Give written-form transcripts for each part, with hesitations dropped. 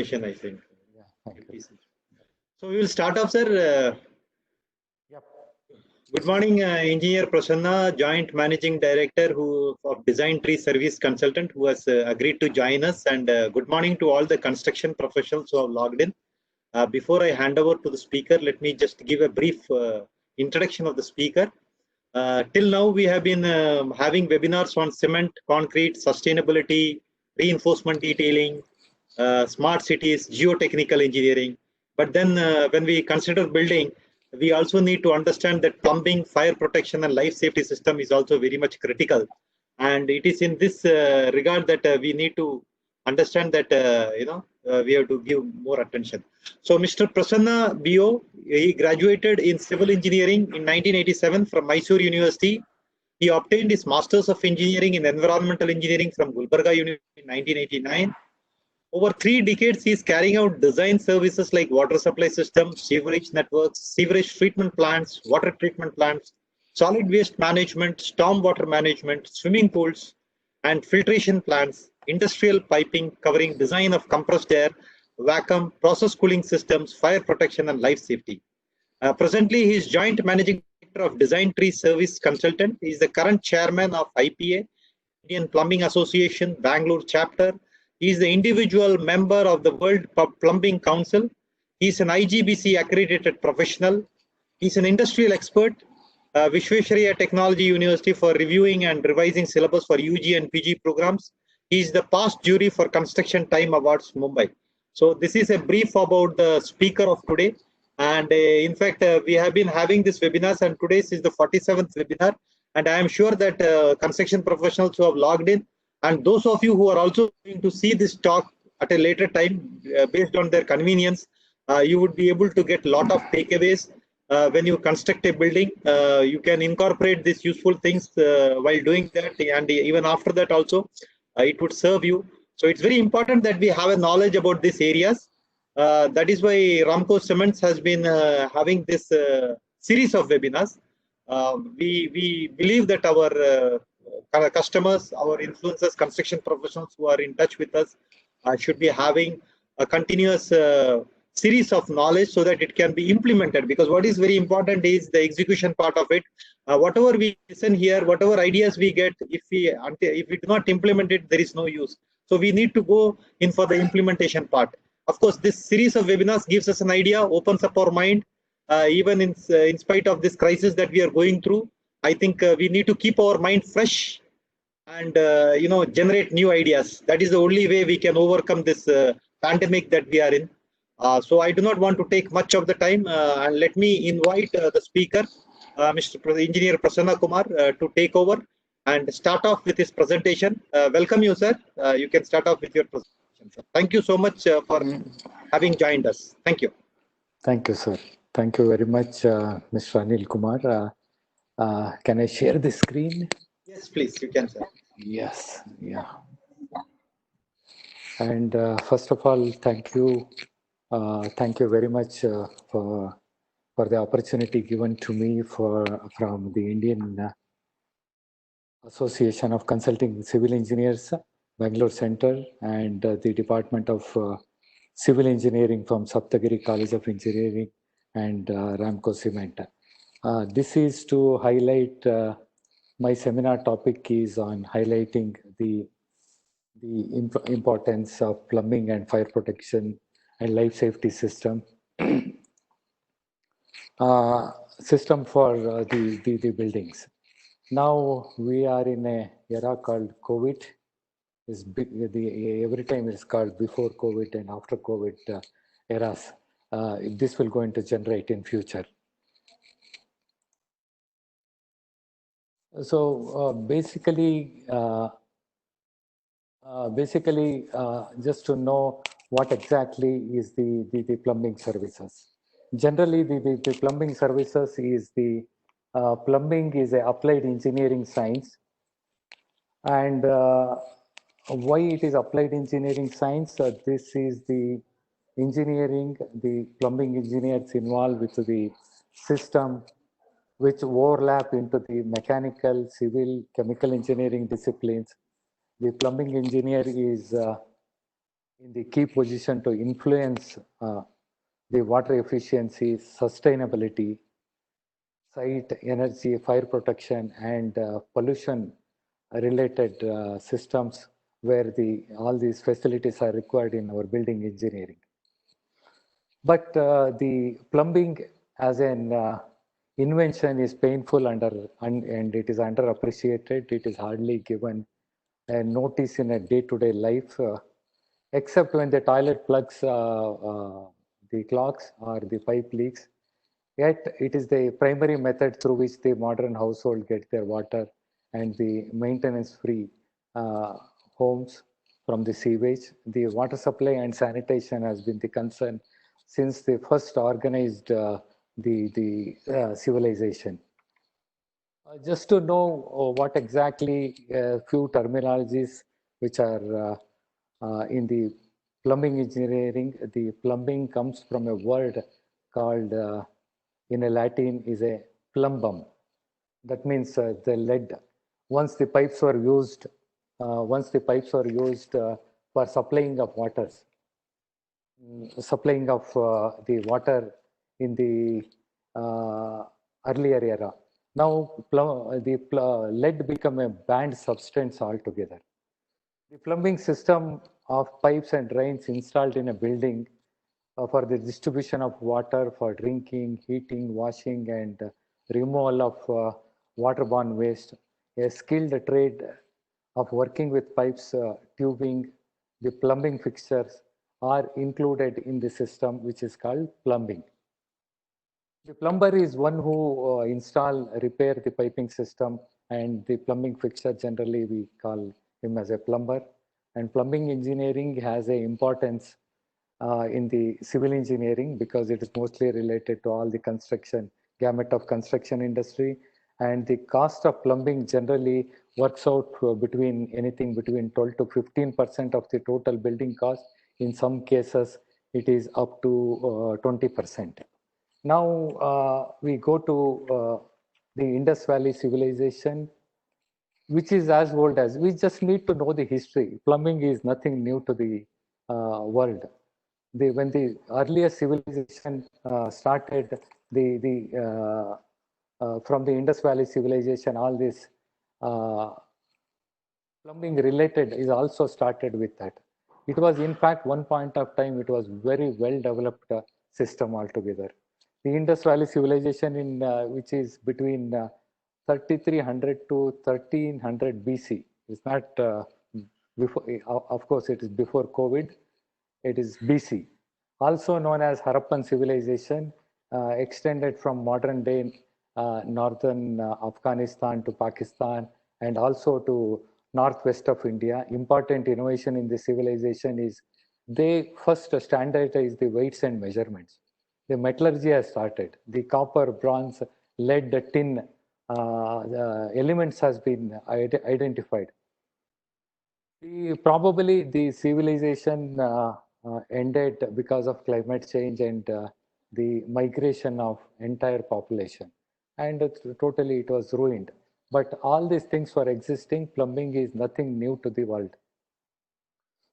I think. Yeah, thank you. So we will start off, sir. Yep. Good morning, Engineer Prasanna, Joint Managing Director of Design Tree Service Consultant, who has agreed to join us. And good morning to all the construction professionals who have logged in. Before I hand over to the speaker, let me just give a brief introduction of the speaker. Till now, we have been having webinars on cement, concrete, sustainability, reinforcement detailing, smart cities, geotechnical engineering. But then when we consider building, we also need to understand that plumbing, fire protection and life safety system is also very much critical. And it is in this regard that we need to understand that, we have to give more attention. So Mr. Prasanna B.O., he graduated in civil engineering in 1987 from Mysore University. He obtained his Masters of Engineering in Environmental Engineering from Gulbarga University in 1989. Over 3 decades, he is carrying out design services like water supply systems, sewerage networks, sewerage treatment plants, water treatment plants, solid waste management, stormwater management, swimming pools, and filtration plants, industrial piping covering design of compressed air, vacuum, process cooling systems, fire protection, and life safety. Presently, he is Joint Managing Director of Design Tree Service Consultant. He is the current chairman of IPA, Indian Plumbing Association, Bangalore chapter. He is the individual member of the World Plumbing Council. He is an IGBC accredited professional. He is an industrial expert, Vishwesvaraya Technology University for reviewing and revising syllabus for UG and PG programs. He is the past jury for Construction Time Awards, Mumbai. So this is a brief about the speaker of today. And in fact, we have been having this webinars, and today's is the 47th webinar. And I am sure that construction professionals who have logged in, and those of you who are also going to see this talk at a later time, based on their convenience, you would be able to get a lot of takeaways. When you construct a building, you can incorporate these useful things while doing that, and even after that also, it would serve you. So it's very important that we have a knowledge about these areas. That is why Ramco Cements has been having this series of webinars. We believe that our customers, our influencers, construction professionals who are in touch with us should be having a continuous series of knowledge so that it can be implemented, because what is very important is the execution part of it. Whatever we listen here, whatever ideas we get, if we do not implement it, there is no use. So we need to go in for the implementation part. Of course, this series of webinars gives us an idea, opens up our mind. Even in spite of this crisis that we are going through, I think we need to keep our mind fresh and generate new ideas. That is the only way we can overcome this pandemic that we are in. So I do not want to take much of the time, and let me invite the speaker, Mr. Engineer Prasanna Kumar, to take over and start off with his presentation. Welcome you, sir. You can start off with your presentation, sir. Thank you so much for having joined us. Thank you. Thank you, sir. Thank you very much, Mr. Anil Kumar. Can I share the screen? Yes, please, you can, sir. Yes, yeah. And first of all, thank you very much for the opportunity given to me from the Indian Association of Consulting Civil Engineers, Bangalore Center, and the Department of Civil Engineering from Saptagiri College of Engineering and Ramco Cement. This is to highlight, my seminar topic is on highlighting the importance of plumbing and fire protection and life safety system for the buildings. Now we are in a era called COVID. Every time it's called before COVID and after COVID eras. This will going to generate in future. So basically, just to know what exactly is the plumbing services. Generally, the plumbing services is plumbing is a applied engineering science, and why it is applied engineering science? This is the engineering, the plumbing engineers involved with the system which overlap into the mechanical, civil, chemical engineering disciplines. The plumbing engineer is in the key position to influence the water efficiency, sustainability, site energy, fire protection, and pollution related systems where all these facilities are required in our building engineering. But the plumbing as an invention is painful and it is underappreciated. It is hardly given a notice in a day-to-day life, except when the toilet plugs the clogs or the pipe leaks. Yet it is the primary method through which the modern household get their water and the maintenance-free homes from the sewage. The water supply and sanitation has been the concern since they first organized the civilization. Just to know what exactly a few terminologies which are in the plumbing engineering. The plumbing comes from a word called in a Latin is a plumbum. That means the lead. Once the pipes were used, for supplying of waters, supplying of the water in the earlier era. Now lead become a banned substance altogether. The plumbing system of pipes and drains installed in a building for the distribution of water for drinking, heating, washing, and removal of waterborne waste. A skilled trade of working with pipes, tubing, the plumbing fixtures are included in the system, which is called plumbing. The plumber is one who repair the piping system, and the plumbing fixture generally we call him as a plumber. And plumbing engineering has an importance in the civil engineering because it is mostly related to all the construction, gamut of construction industry. And the cost of plumbing generally works out between anything between 12 to 15% of the total building cost. In some cases, it is up to 20%. Now we go to the Indus Valley civilization, which is as old as, we just need to know the history. Plumbing is nothing new to the world. When the earlier civilization started, from the Indus Valley civilization, all this plumbing related is also started with that. It was in fact one point of time, it was very well developed system altogether. The Indus Valley civilization which is between 3300 to 1300 BC. It's not before, of course it is before COVID, it is BC. Also known as Harappan civilization, extended from modern day northern Afghanistan to Pakistan and also to northwest of India. Important innovation in the civilization is they first standardized the weights and measurements. The metallurgy has started. The copper, bronze, lead, tin elements has been identified. Probably the civilization ended because of climate change and the migration of entire population, and totally it was ruined. But all these things were existing. Plumbing is nothing new to the world.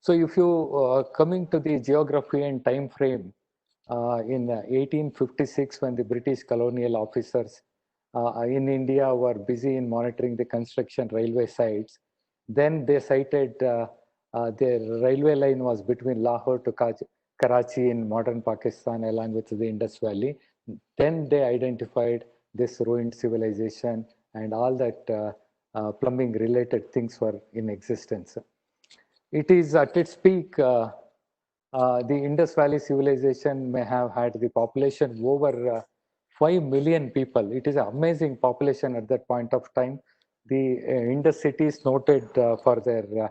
So if you coming to the geography and time frame, in 1856, when the British colonial officers in India were busy in monitoring the construction railway sites, then they cited their railway line was between Lahore to Karachi in modern Pakistan along with the Indus Valley. Then they identified this ruined civilization and all that plumbing related things were in existence. It is at its peak, the Indus Valley civilization may have had the population over 5 million people. It is an amazing population at that point of time. The Indus cities noted for their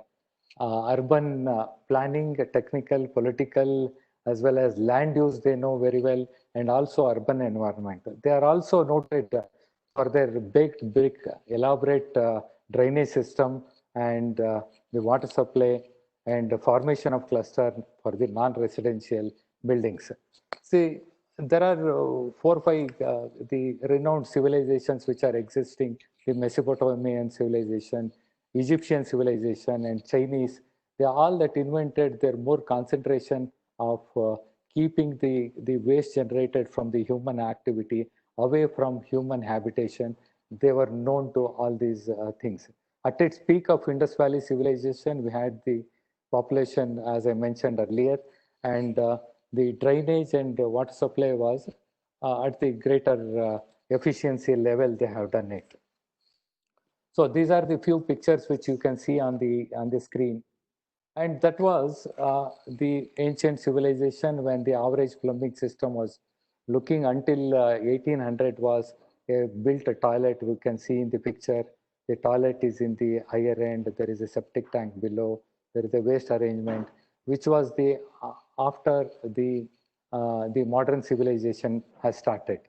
urban planning, technical, political, as well as land use they know very well, and also urban environment. They are also noted for their big, elaborate drainage system and the water supply and the formation of cluster for the non-residential buildings. See, there are 4 or 5 the renowned civilizations which are existing: the Mesopotamian civilization, Egyptian civilization, and Chinese. They all that invented their more concentration of keeping the waste generated from the human activity away from human habitation. They were known to all these things. At its peak of Indus Valley civilization, we had the population, as I mentioned earlier, and the drainage and water supply was at the greater efficiency level they have done it. So these are the few pictures which you can see on the screen. And that was the ancient civilization when the average plumbing system was looking until 1800 was built a toilet. We can see in the picture, the toilet is in the higher end. There is a septic tank below. There is a waste arrangement, which was the after the modern civilization has started.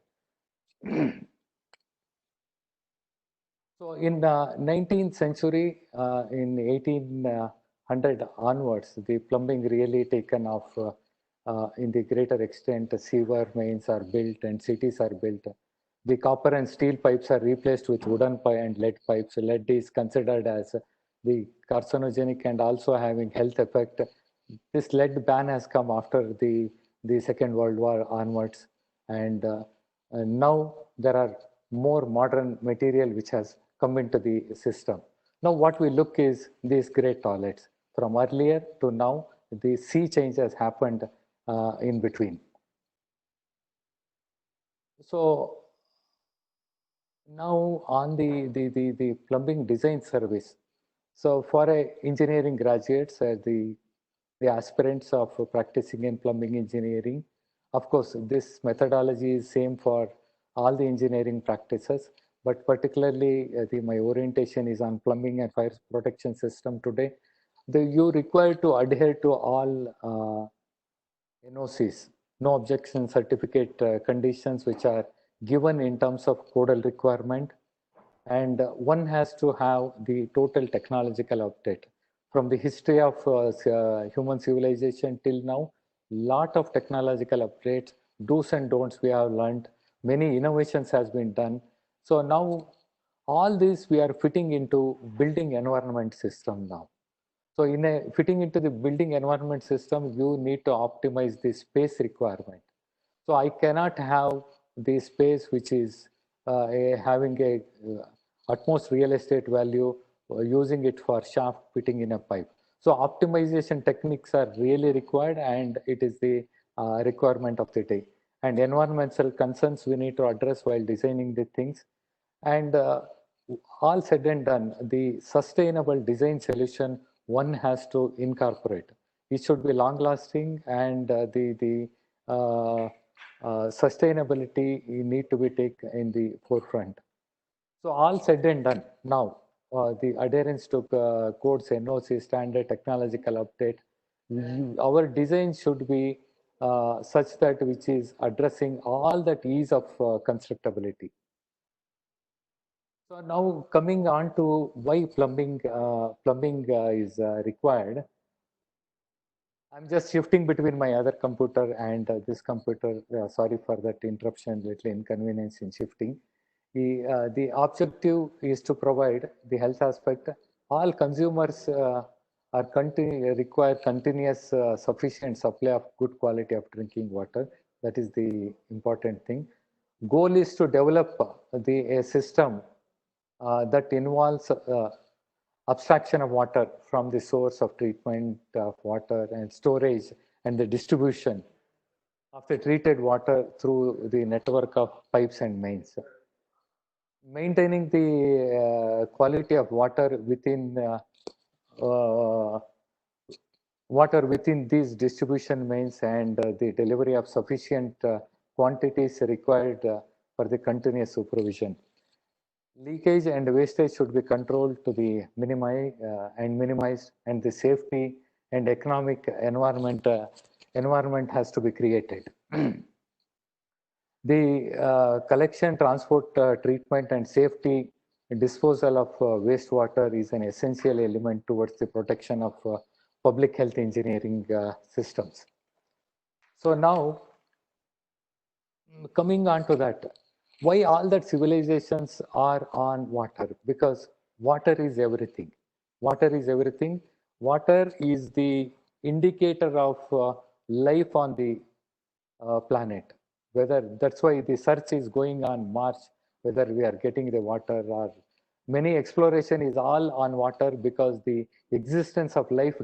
So in the 19th century, in 1800 onwards, the plumbing really taken off in the greater extent. Sewer mains are built and cities are built. The copper and steel pipes are replaced with wooden pipe and lead pipes. Lead is considered as the carcinogenic and also having health effect. This lead ban has come after the Second World War onwards, and now there are more modern material which has come into the system. Now what we look is these great toilets. From earlier to now, the sea change has happened in between. So now on the plumbing design service. So for engineering graduates, the aspirants of practicing in plumbing engineering, of course, this methodology is same for all the engineering practices, but particularly my orientation is on plumbing and fire protection system today. You require to adhere to all NOCs, no objection certificate conditions, which are given in terms of codal requirement, and one has to have the total technological update. From the history of human civilization till now, lot of technological updates, do's and don'ts we have learned, many innovations has been done. So now all this we are fitting into building environment system now. So in fitting into the building environment system, you need to optimize the space requirement. So I cannot have the space which is having a utmost real estate value, using it for shaft fitting in a pipe. So optimization techniques are really required, and it is the requirement of the day. And environmental concerns we need to address while designing the things. And all said and done, the sustainable design solution one has to incorporate. It should be long lasting, and the sustainability need to be taken in the forefront. So all said and done, now the adherence to codes, NOC, standard, technological update, our design should be such that which is addressing all that ease of constructability. So now coming on to why plumbing is required. I'm just shifting between my other computer and this computer. Sorry for that interruption, little inconvenience in shifting. The objective is to provide the health aspect. All consumers require continuous sufficient supply of good quality of drinking water. That is the important thing. Goal is to develop a system that involves abstraction of water from the source of treatment of water and storage and the distribution of the treated water through the network of pipes and mains. Maintaining the quality of water within these distribution mains, and the delivery of sufficient quantities required for the continuous supervision. Leakage and wastage should be controlled to the minimized, and the safety and economic environment has to be created. The collection, transport, treatment, and safety disposal of wastewater is an essential element towards the protection of public health engineering systems. So now, coming on to that, why all that civilizations are on water? Because water is everything. Water is everything. Water is the indicator of life on the planet. Whether that's why the search is going on Mars, whether we are getting the water, or many exploration is all on water, because the existence of life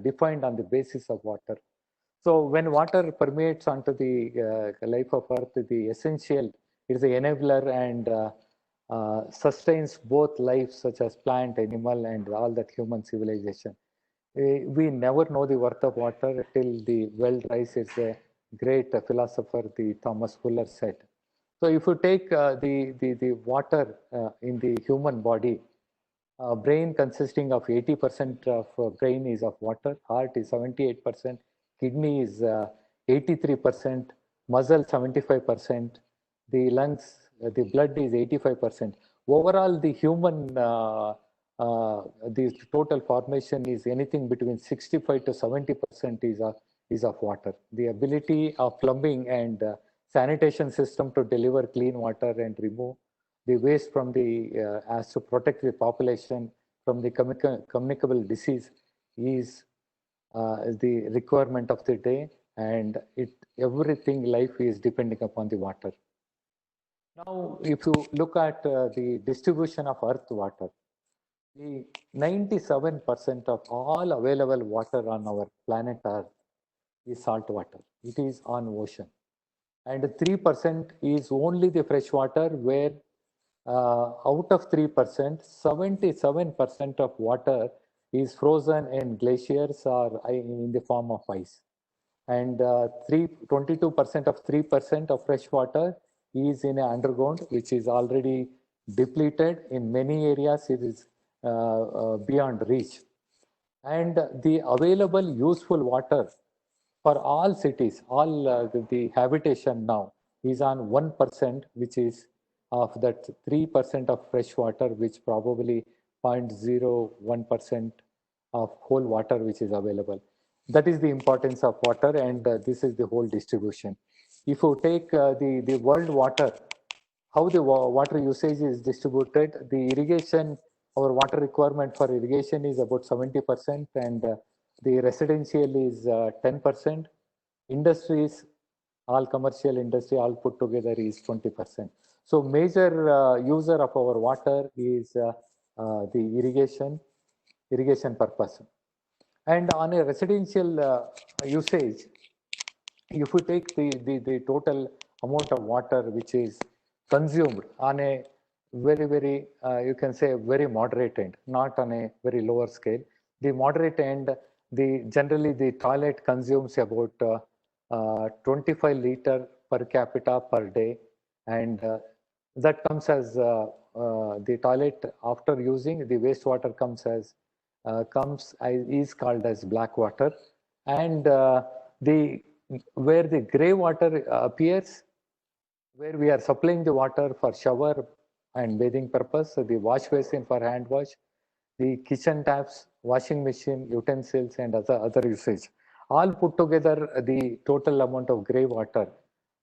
defined on the basis of water. So when water permeates onto the life of Earth, the essential, it is an enabler and sustains both life such as plant, animal, and all that human civilization. We never know the worth of water till the well dries. It's a great philosopher, the Thomas Fuller said. So if you take the water in the human body, brain consisting of 80% of brain is of water, heart is 78%, kidney is 83%, muscle 75%, the lungs, the blood is 85%. Overall, the human, the total formation is anything between 65 to 70% is of water. The ability of plumbing and sanitation system to deliver clean water and remove the waste from the as to protect the population from the communicable disease is the requirement of the day, and everything life is depending upon the water. Now, if you look at the distribution of earth water, the 97% of all available water on our planet Earth is salt water. It is on ocean, and 3% is only the fresh water, where out of 3%, 77% of water is frozen in glaciers or in the form of ice. And 22% of 3% of fresh water is in underground, which is already depleted. In many areas, it is beyond reach. And the available useful water for all cities, all the habitation now is on 1%, which is of that 3% of fresh water, which probably 0.01% of whole water which is available. That is the importance of water, and this is the whole distribution. If you take the world water, how the water usage is distributed, the irrigation, our water requirement for irrigation is about 70%, and the residential is 10%. Industries, all commercial industry, all put together is 20%. So major user of our water is the irrigation purpose. And on a residential usage, if you take the total amount of water which is consumed on a very, you can say very moderate end, not on a very lower scale. The moderate end, generally the toilet consumes about 25 liter per capita per day, and that comes as the toilet after using the wastewater comes as is called as black water, and the where the gray water appears, where we are supplying the water for shower and bathing purpose, so the wash basin for hand wash, the kitchen taps, washing machine, utensils, and other usage. All put together, the total amount of gray water,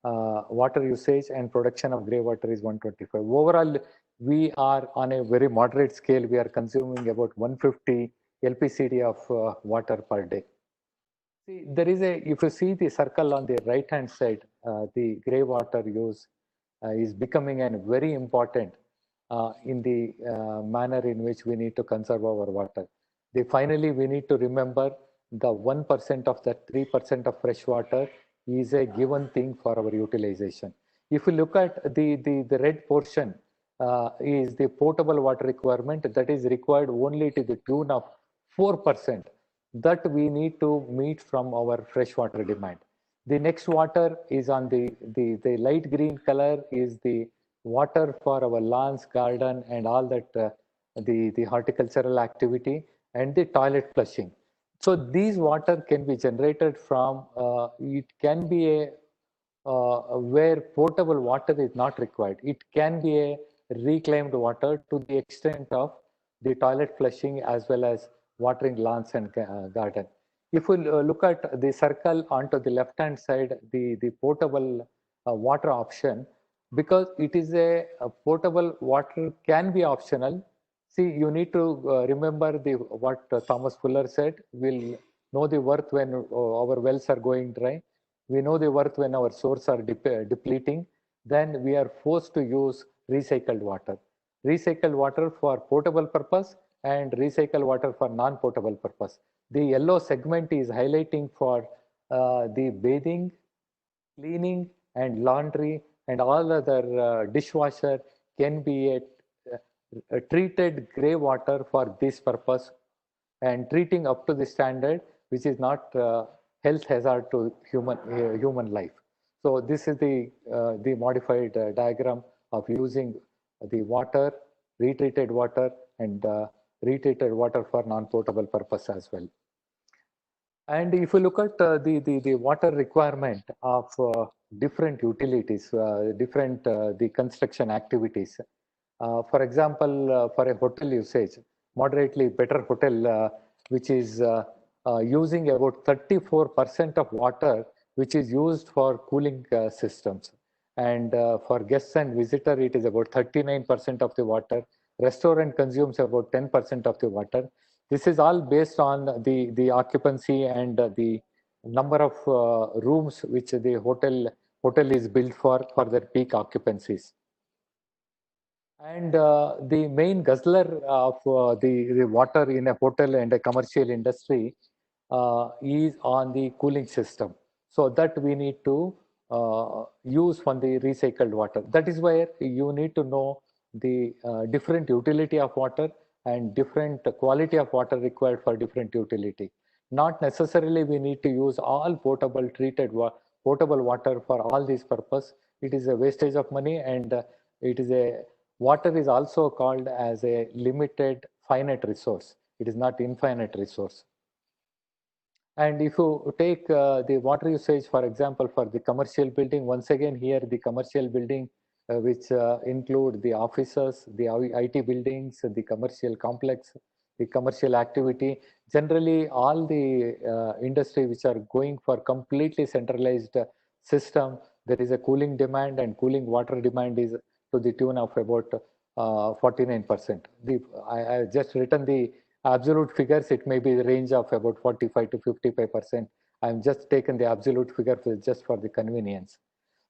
water usage and production of gray water is 125. Overall, we are on a very moderate scale. We are consuming about 150 LPCD of water per day. See, there is if you see the circle on the right hand side, the gray water use is becoming a very important in the manner in which we need to conserve our water. Finally, we need to remember the 1% of that 3% of fresh water is a given thing for our utilization. If you look at the red portion, is the potable water requirement that is required only to the tune of 4% that we need to meet from our fresh water demand. The next water is on the light green color is the water for our lawns, garden, and all that the horticultural activity and the toilet flushing. So these water can be generated from, it can be a where potable water is not required. It can be a reclaimed water to the extent of the toilet flushing as well as watering lawns and garden. If we look at the circle onto the left hand side, the potable water option, because it is a potable water can be optional. See, you need to remember what Thomas Fuller said. We'll know the worth when our wells are going dry. We know the worth when our sources are depleting. Then we are forced to use recycled water. Recycled water for potable purpose and recycled water for non-potable purpose. The yellow segment is highlighting for the bathing, cleaning and laundry and all other dishwasher can be a treated gray water for this purpose and treating up to the standard which is not health hazard to human life. So this is the modified diagram of using the water, retreated water and retreated water for non-potable purpose as well. And if you look at the water requirement of different utilities, the construction activities. For example, for a hotel usage, moderately better hotel, which is using about 34% of water, which is used for cooling systems. And for guests and visitor, it is about 39% of the water. Restaurant consumes about 10% of the water. This is all based on the occupancy and the number of rooms which the hotel is built for their peak occupancies. And the main guzzler of the water in a hotel and a commercial industry is on the cooling system. So that we need to use from the recycled water. That is where you need to know the different utility of water and different quality of water required for different utility. Not necessarily we need to use all potable potable water for all these purpose. It is a wastage of money and it is a water is also called as a limited finite resource. It is not infinite resource. And if you take the water usage, for example, for the commercial building, once again here the commercial building which include the offices, the IT buildings, the commercial complex, the commercial activity, generally all the industry which are going for completely centralized system, there is a cooling demand and cooling water demand is to the tune of about 49%. I just written the absolute figures, it may be the range of about 45 to 55%. I'm just taken the absolute figure just for the convenience.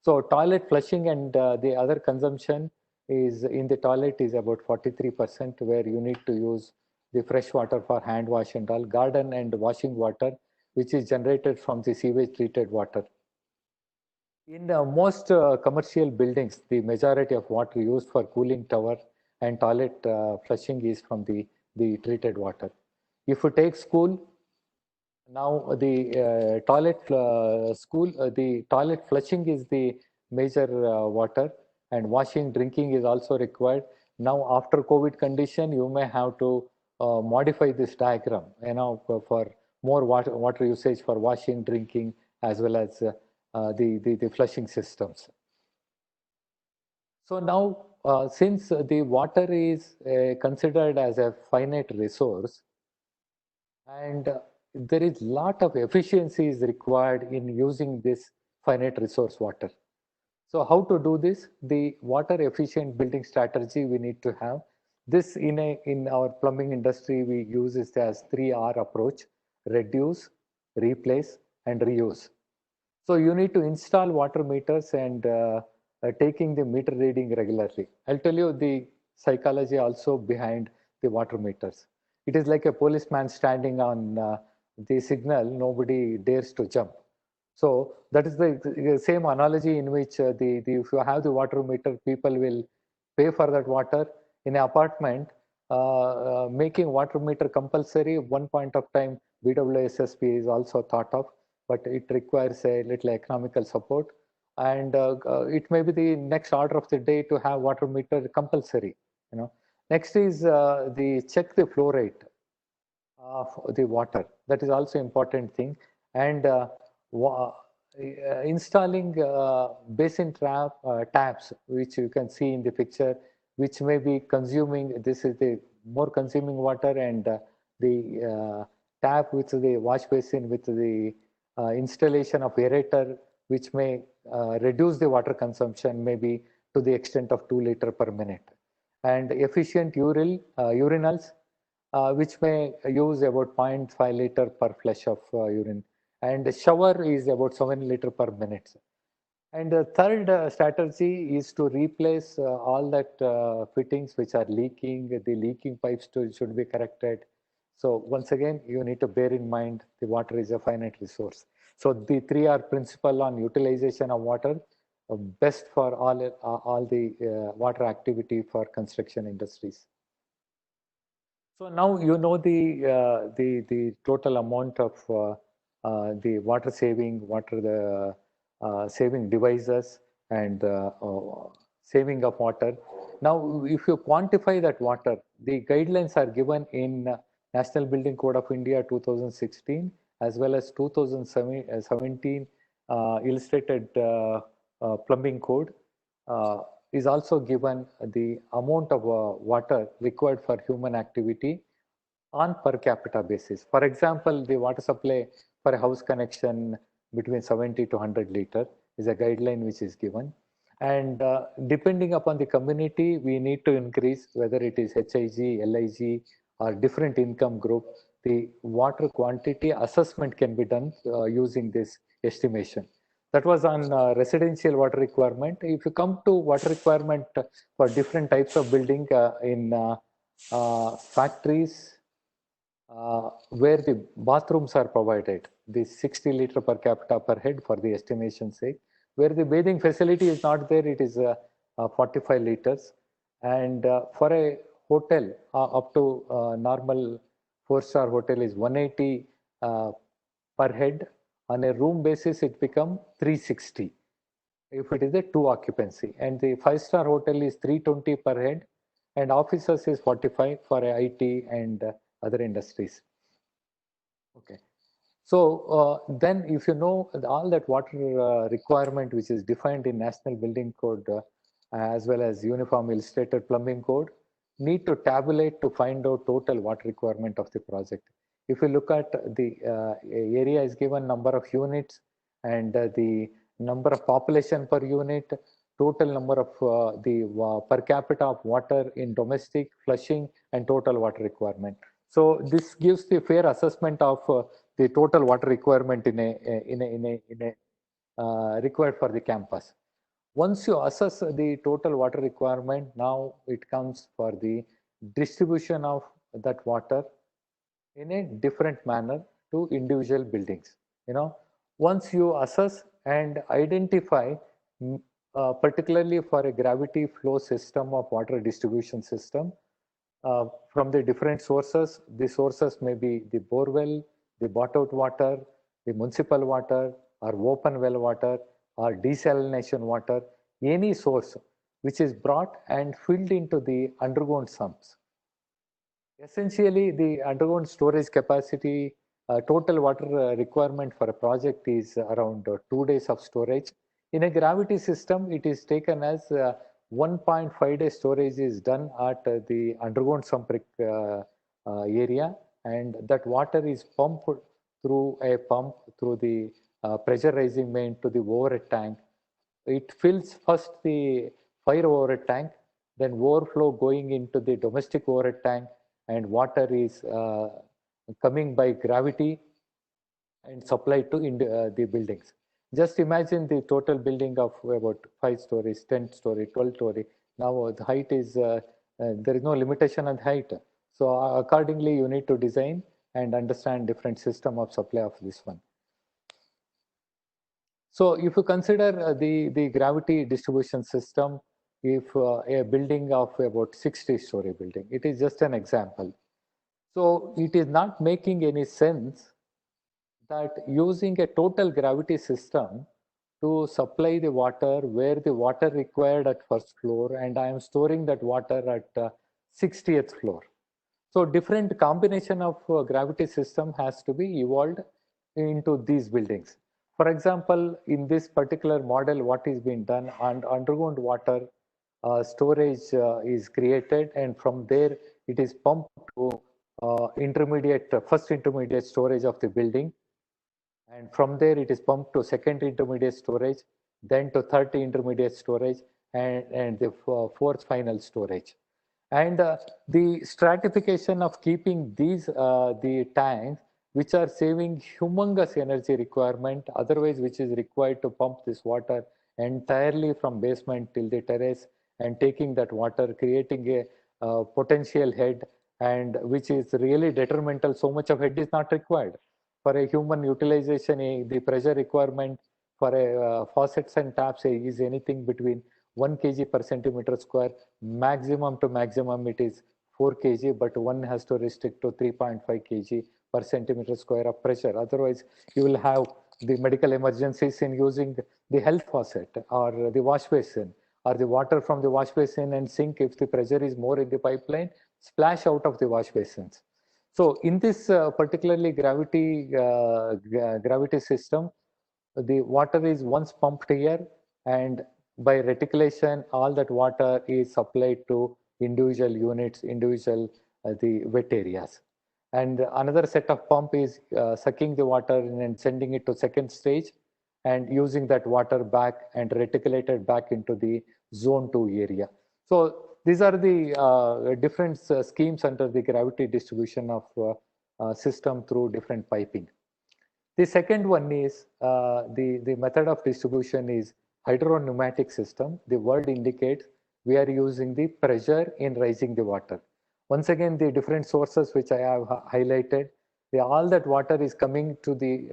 So toilet flushing and the other consumption is in the toilet is about 43%, where you need to use the fresh water for hand wash and all. Garden and washing water, which is generated from the sewage treated water. In most commercial buildings, the majority of water used for cooling tower and toilet flushing is from the treated water. If you take school, now the the toilet flushing is the major water, and washing, drinking is also required. Now after COVID condition, you may have to modify this diagram, for more water usage for washing, drinking, as well as the flushing systems. So now, since the water is considered as a finite resource, and there is lot of efficiencies required in using this finite resource water. So how to do this? The water efficient building strategy we need to have. This in our plumbing industry, we use this as 3R approach: reduce, replace, and reuse. So you need to install water meters and taking the meter reading regularly. I'll tell you the psychology also behind the water meters. It is like a policeman standing on the signal, nobody dares to jump. So that is the same analogy in which if you have the water meter, people will pay for that water. In an apartment, making water meter compulsory, one point of time, BWSSP is also thought of, but it requires a little economical support. And it may be the next order of the day to have water meter compulsory. Next is the check the flow rate of the water. That is also important thing. And installing basin taps, which you can see in the picture, which may be consuming, this is the more consuming water, and the tap with the wash basin with the installation of aerator, which may reduce the water consumption maybe to the extent of 2 liters per minute. and efficient urinals, which may use about 0.5 liter per flush of urine, and the shower is about 7 liter per minute. And the third strategy is to replace all that fittings which are leaking. The leaking pipes should be corrected. So once again, you need to bear in mind the water is a finite resource. So the three are principle on utilization of water, best for all the water activity for construction industries. So now you know the total amount of the water saving devices and saving of water. Now, if you quantify that water, the guidelines are given in National Building Code of India 2016 as well as 2017 Illustrated Plumbing Code. Is also given the amount of water required for human activity on per capita basis. For example, the water supply for a house connection between 70 to 100 liter is a guideline which is given. And depending upon the community, we need to increase whether it is HIG, LIG or different income group. The water quantity assessment can be done using this estimation. That was on residential water requirement. If you come to water requirement for different types of building in factories, where the bathrooms are provided, the 60 liter per capita per head for the estimation sake. Where the bathing facility is not there, it is 45 liters. And for a hotel, up to normal 4-star hotel is 180 per head. On a room basis, it become 360 if it is a 2 occupancy. And the 5-star hotel is 320 per head, and officers is 45 for IT and other industries. Okay. So then if you know all that water requirement which is defined in National Building Code as well as Uniform Illustrated Plumbing Code, need to tabulate to find out total water requirement of the project. If you look at the area is given number of units and the number of population per unit, total number of the per capita of water in domestic, flushing and total water requirement. So this gives the fair assessment of the total water requirement required for the campus. Once you assess the total water requirement, now it comes for the distribution of that water in a different manner to individual buildings. Once you assess and identify, particularly for a gravity flow system of water distribution system, from the different sources. The sources may be the borewell, the bought-out water, the municipal water, or open well water, or desalination water, any source which is brought and filled into the underground sumps. Essentially, the underground storage capacity, total water requirement for a project is around 2 days of storage. In a gravity system, it is taken as 1.5 day storage is done at the underground sump area, and that water is pumped through a pump through the pressurizing main to the overhead tank. It fills first the fire overhead tank, then overflow going into the domestic overhead tank, and water is coming by gravity and supplied to the buildings. Just imagine the total building of about 5 stories, 10 story, 12 story. Now the height is, there is no limitation on height. So accordingly, you need to design and understand different system of supply of this one. So if you consider the gravity distribution system, if a building of about 60-story building, it is just an example. So it is not making any sense that using a total gravity system to supply the water where the water required at first floor, and I am storing that water at 60th floor. So different combination of gravity system has to be evolved into these buildings. For example, in this particular model, what is being done, and underground water storage is created, and from there it is pumped to first intermediate storage of the building, and from there it is pumped to second intermediate storage, then to third intermediate storage, and the fourth final storage. And the stratification of keeping these the tanks, which are saving humongous energy requirement, otherwise which is required to pump this water entirely from basement till the terrace, and taking that water, creating a potential head, and which is really detrimental. So much of head is not required. For a human utilization, the pressure requirement for a faucets and taps is anything between 1 kg per centimeter square. Maximum to maximum it is 4 kg, but one has to restrict to 3.5 kg per centimeter square of pressure. Otherwise, you will have the medical emergencies in using the health faucet or the wash basin, or the water from the wash basin and sink. If the pressure is more in the pipeline, splash out of the wash basins. So in this particularly gravity system, the water is once pumped here, and by reticulation, all that water is supplied to individual units, individual the wet areas. And another set of pump is sucking the water and sending it to second stage, and using that water back and reticulated back into the zone 2 area. So these are the different schemes under the gravity distribution of system through different piping. The second one is the method of distribution is hydropneumatic system. The word indicates we are using the pressure in raising the water. Once again, the different sources which I have highlighted, all that water is coming to the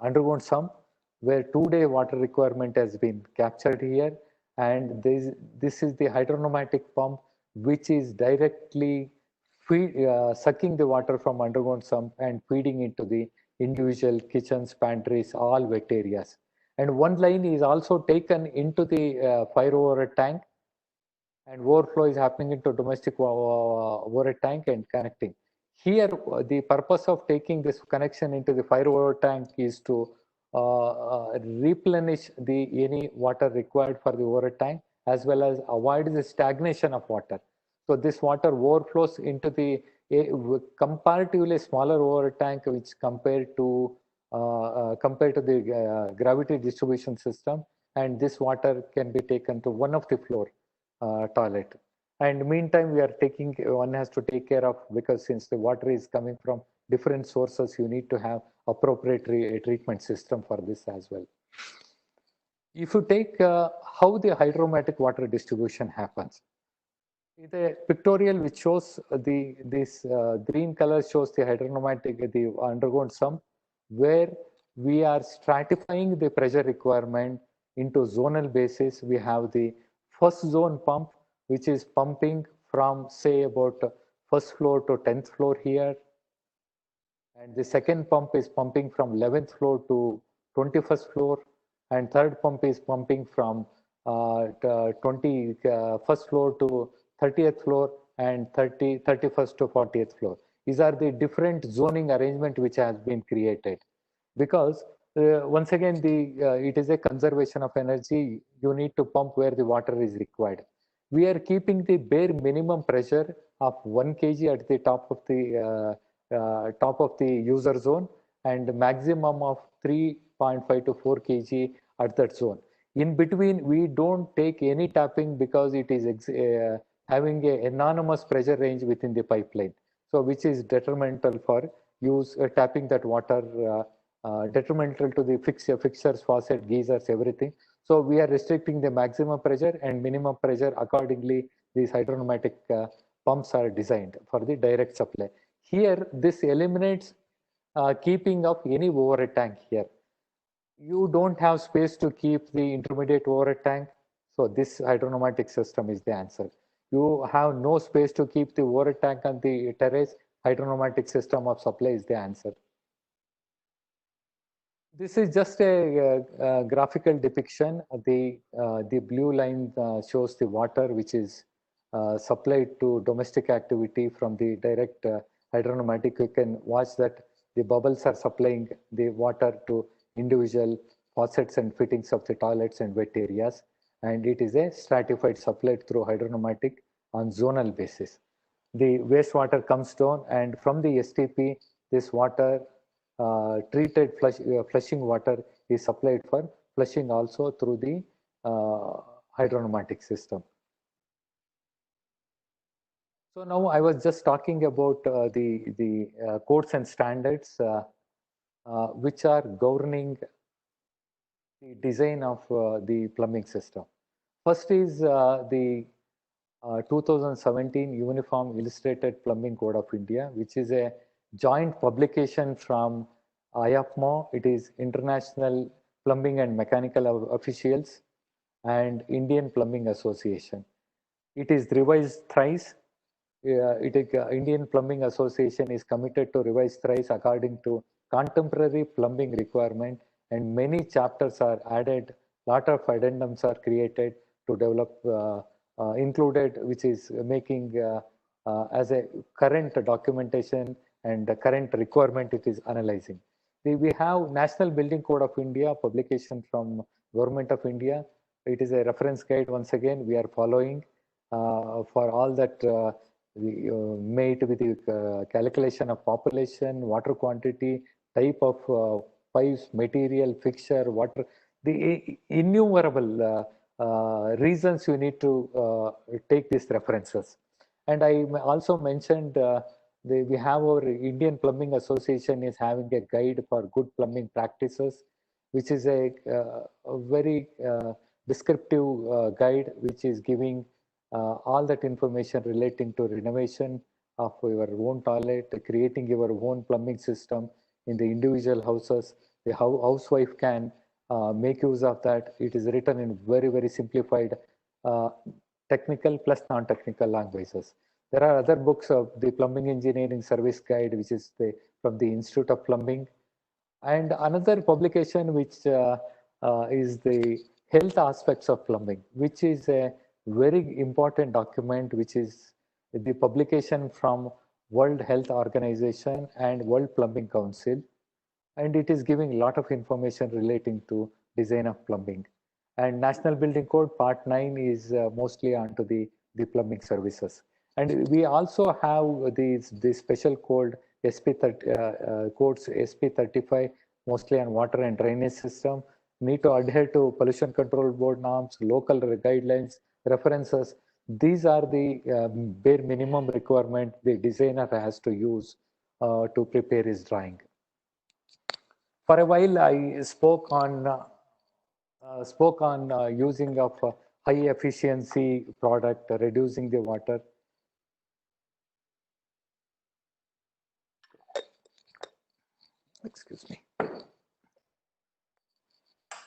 underground sump, where 2-day water requirement has been captured here, and this is the hydropneumatic pump, which is directly sucking the water from underground sump and feeding into the individual kitchens, pantries, all wet areas. And one line is also taken into the fire overhead tank, and overflow is happening into domestic overhead tank and connecting. Here, the purpose of taking this connection into the fire overhead tank is to replenish any water required for the overhead tank, as well as avoid the stagnation of water. So this water overflows into the comparatively smaller overhead tank, which compared to the gravity distribution system, and this water can be taken to one of the floor toilet. And meantime, one has to take care of, because since the water is coming from different sources, you need to have appropriate treatment system for this as well. If you take how the hydromatic water distribution happens, the pictorial which shows this green color shows the hydropneumatic, the underground sump, where we are stratifying the pressure requirement into zonal basis. We have the first zone pump, which is pumping from, say, about first floor to 10th floor here, and the second pump is pumping from 11th floor to 21st floor, and third pump is pumping from 21st floor to 30th floor, and 31st to 40th floor. These are the different zoning arrangement which has been created, because once again, it is a conservation of energy. You need to pump where the water is required. We are keeping the bare minimum pressure of 1 kg at the top of the user zone, and maximum of 3.5 to 4 kg at that zone. In between, we don't take any tapping, because it is having an enormous pressure range within the pipeline, so which is detrimental for tapping that water, detrimental to the fixtures, faucet, geysers, everything. So we are restricting the maximum pressure and minimum pressure accordingly. These hydropneumatic pumps are designed for the direct supply. Here, this eliminates keeping of any overhead tank here. You don't have space to keep the intermediate overhead tank, so this hydropneumatic system is the answer. You have no space to keep the overhead tank on the terrace, hydropneumatic system of supply is the answer. This is just a graphical depiction. The blue line shows the water which is supplied to domestic activity from the direct hydropneumatic. You can watch that the bubbles are supplying the water to individual faucets and fittings of the toilets and wet areas. And it is a stratified supplied through hydropneumatic on zonal basis. The wastewater comes down, and from the STP, this water treated flushing water is supplied for flushing also through the hydropneumatic system. So now I was just talking about the codes and standards which are governing the design of the plumbing system. First is the 2017 Uniform Illustrated Plumbing Code of India, which is a joint publication from IAPMO, it is International Plumbing and Mechanical Officials, and Indian Plumbing Association. It is revised thrice. Indian Plumbing Association is committed to revise thrice according to contemporary plumbing requirement, and many chapters are added, lot of addendums are created to develop included, which is making as a current documentation and the current requirement it is analyzing. We have National Building Code of India publication from Government of India. It is a reference guide. Once again, we are following for all that made with the calculation of population, water quantity, type of pipes, material, fixture, water, the innumerable reasons you need to take these references. And I also mentioned we have our Indian Plumbing Association is having a guide for good plumbing practices, which is a very descriptive guide, which is giving all that information relating to renovation of your own toilet, creating your own plumbing system in the individual houses. The housewife can make use of that. It is written in very, very simplified technical plus non-technical languages. There are other books of the Plumbing Engineering Service Guide, which is from the Institute of Plumbing. And another publication which is the Health Aspects of Plumbing, which is a very important document, which is the publication from World Health Organization and World Plumbing Council. And it is giving a lot of information relating to design of plumbing. And National Building Code Part 9 is mostly onto the plumbing services. And we also have the special code SP30 codes SP35, mostly on water and drainage system, need to adhere to pollution control board norms, local guidelines, references. These are the bare minimum requirement the designer has to use to prepare his drawing. For a while, I spoke on using of high efficiency product, reducing the water. Excuse me.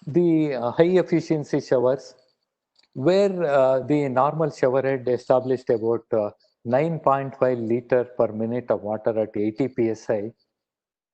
The high efficiency showers, where the normal shower head established about 9.5 liter per minute of water at 80 psi,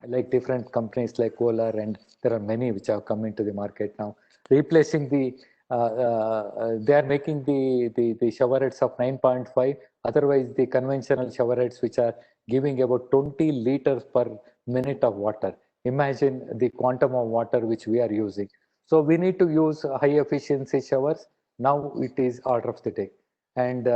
like different companies like Kohler, and there are many which have come into the market now, replacing the they are making the shower heads of 9.5. Otherwise, the conventional shower heads which are giving about 20 liters per minute of water. Imagine the quantum of water which we are using. So we need to use high efficiency showers. Now it is order of the day. And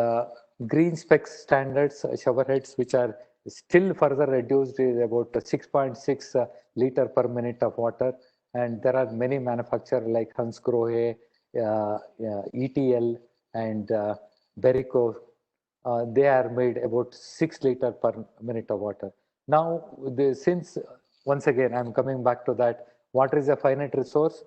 green specs standards shower heads which are still further reduced is about 6.6 liter per minute of water. And there are many manufacturers like Hansgrohe, ETL, and Berico. They are made about 6 liter per minute of water. Now, since once again, I'm coming back to that, water is a finite resource.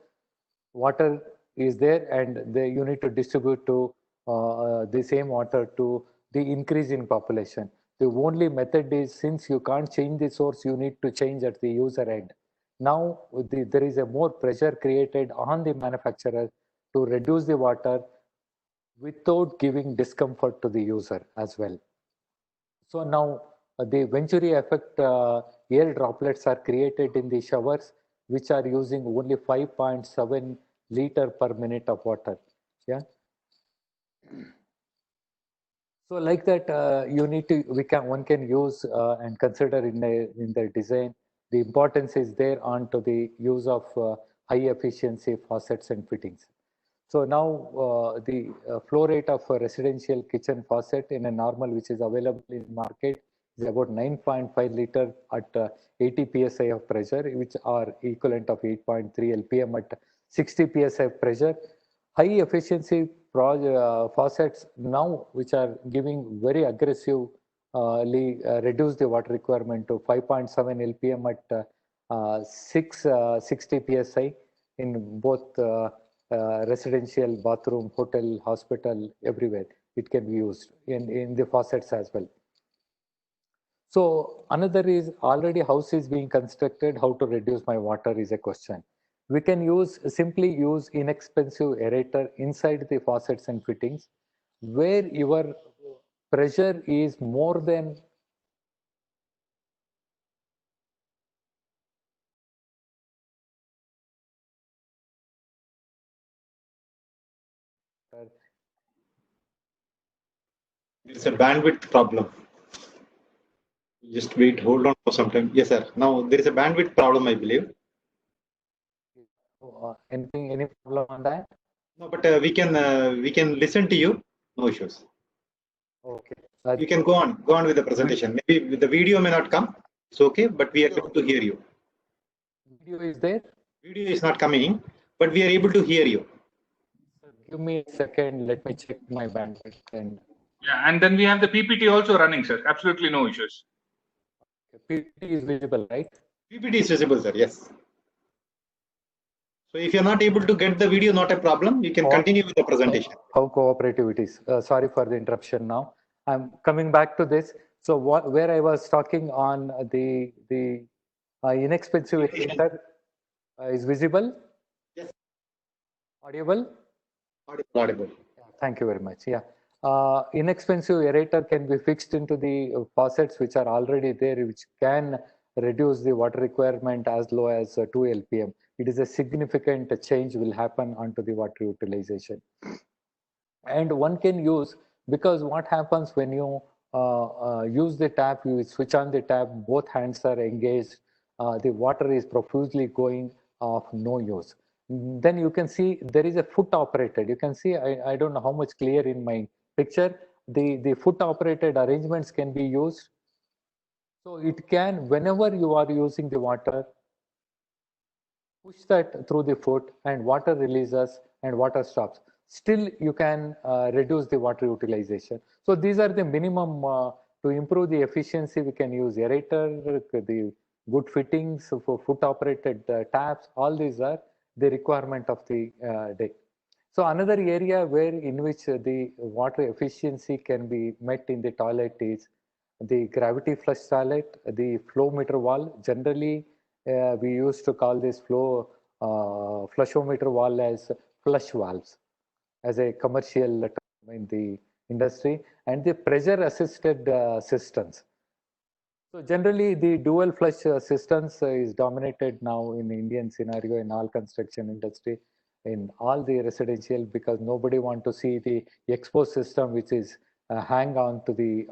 Water is there, and you need to distribute to the same water to the increase in population. The only method is, since you can't change the source, you need to change at the user end. Now there is a more pressure created on the manufacturer to reduce the water without giving discomfort to the user as well. So now the Venturi effect air droplets are created in the showers, which are using only 5.7 liter per minute of water. Yeah. So like that, you need to, one can use and consider in the design. The importance is there onto the use of high efficiency faucets and fittings. So now the flow rate of a residential kitchen faucet in a normal, which is available in market, is about 9.5 liter at 80 psi of pressure, which are equivalent of 8.3 lpm at 60 psi of pressure. High efficiency faucets now, which are giving very aggressive reduce the water requirement to 5.7 LPM at 660 psi in both residential, bathroom, hotel, hospital, everywhere. It can be used in the faucets as well. So another is already house is being constructed. How to reduce my water is a question. We can simply use inexpensive aerator inside the faucets and fittings, where your pressure is more than It's a bandwidth problem. Just wait, hold on for some time. Yes, sir. Now there is a bandwidth problem, I believe. any problem on that? No, but we can listen to you. No issues. Okay. You can go on with the presentation. Maybe the video may not come. It's okay, but we are able to hear you. Video is there? Video is not coming, but we are able to hear you. Give me a second. Let me check my bandwidth. And then we have the PPT also running, sir. Absolutely no issues. PPT is visible, right? PPT is visible, sir. Yes. So if you're not able to get the video, not a problem. You can continue with the presentation. How cooperative it is. Sorry for the interruption now. I'm coming back to this. So where I was talking on the inexpensive aerator is visible? Yes. Audible? Audible. Thank you very much. Yeah. Inexpensive aerator can be fixed into the faucets which are already there, which can reduce the water requirement as low as 2 LPM. It is a significant change will happen onto the water utilization. And one can use, because what happens when you use the tap, you switch on the tap, both hands are engaged, the water is profusely going of no use. Then you can see there is a foot operated. You can see, I don't know how much clear in my picture, the foot operated arrangements can be used. So it can, whenever you are using the water, push that through the foot and water releases and water stops. Still you can reduce the water utilization. So these are the minimum to improve the efficiency. We can use aerator, the good fittings for foot operated taps. All these are the requirement of the day. So another area where in which the water efficiency can be met in the toilet is the gravity flush toilet, the flow meter valve. Generally, we used to call this flushometer valve as flush valves, as a commercial term in the industry, and the pressure assisted systems. So generally, the dual flush systems is dominated now in the Indian scenario in all construction industry, in all the residential, because nobody want to see the exposed system which is hang on to the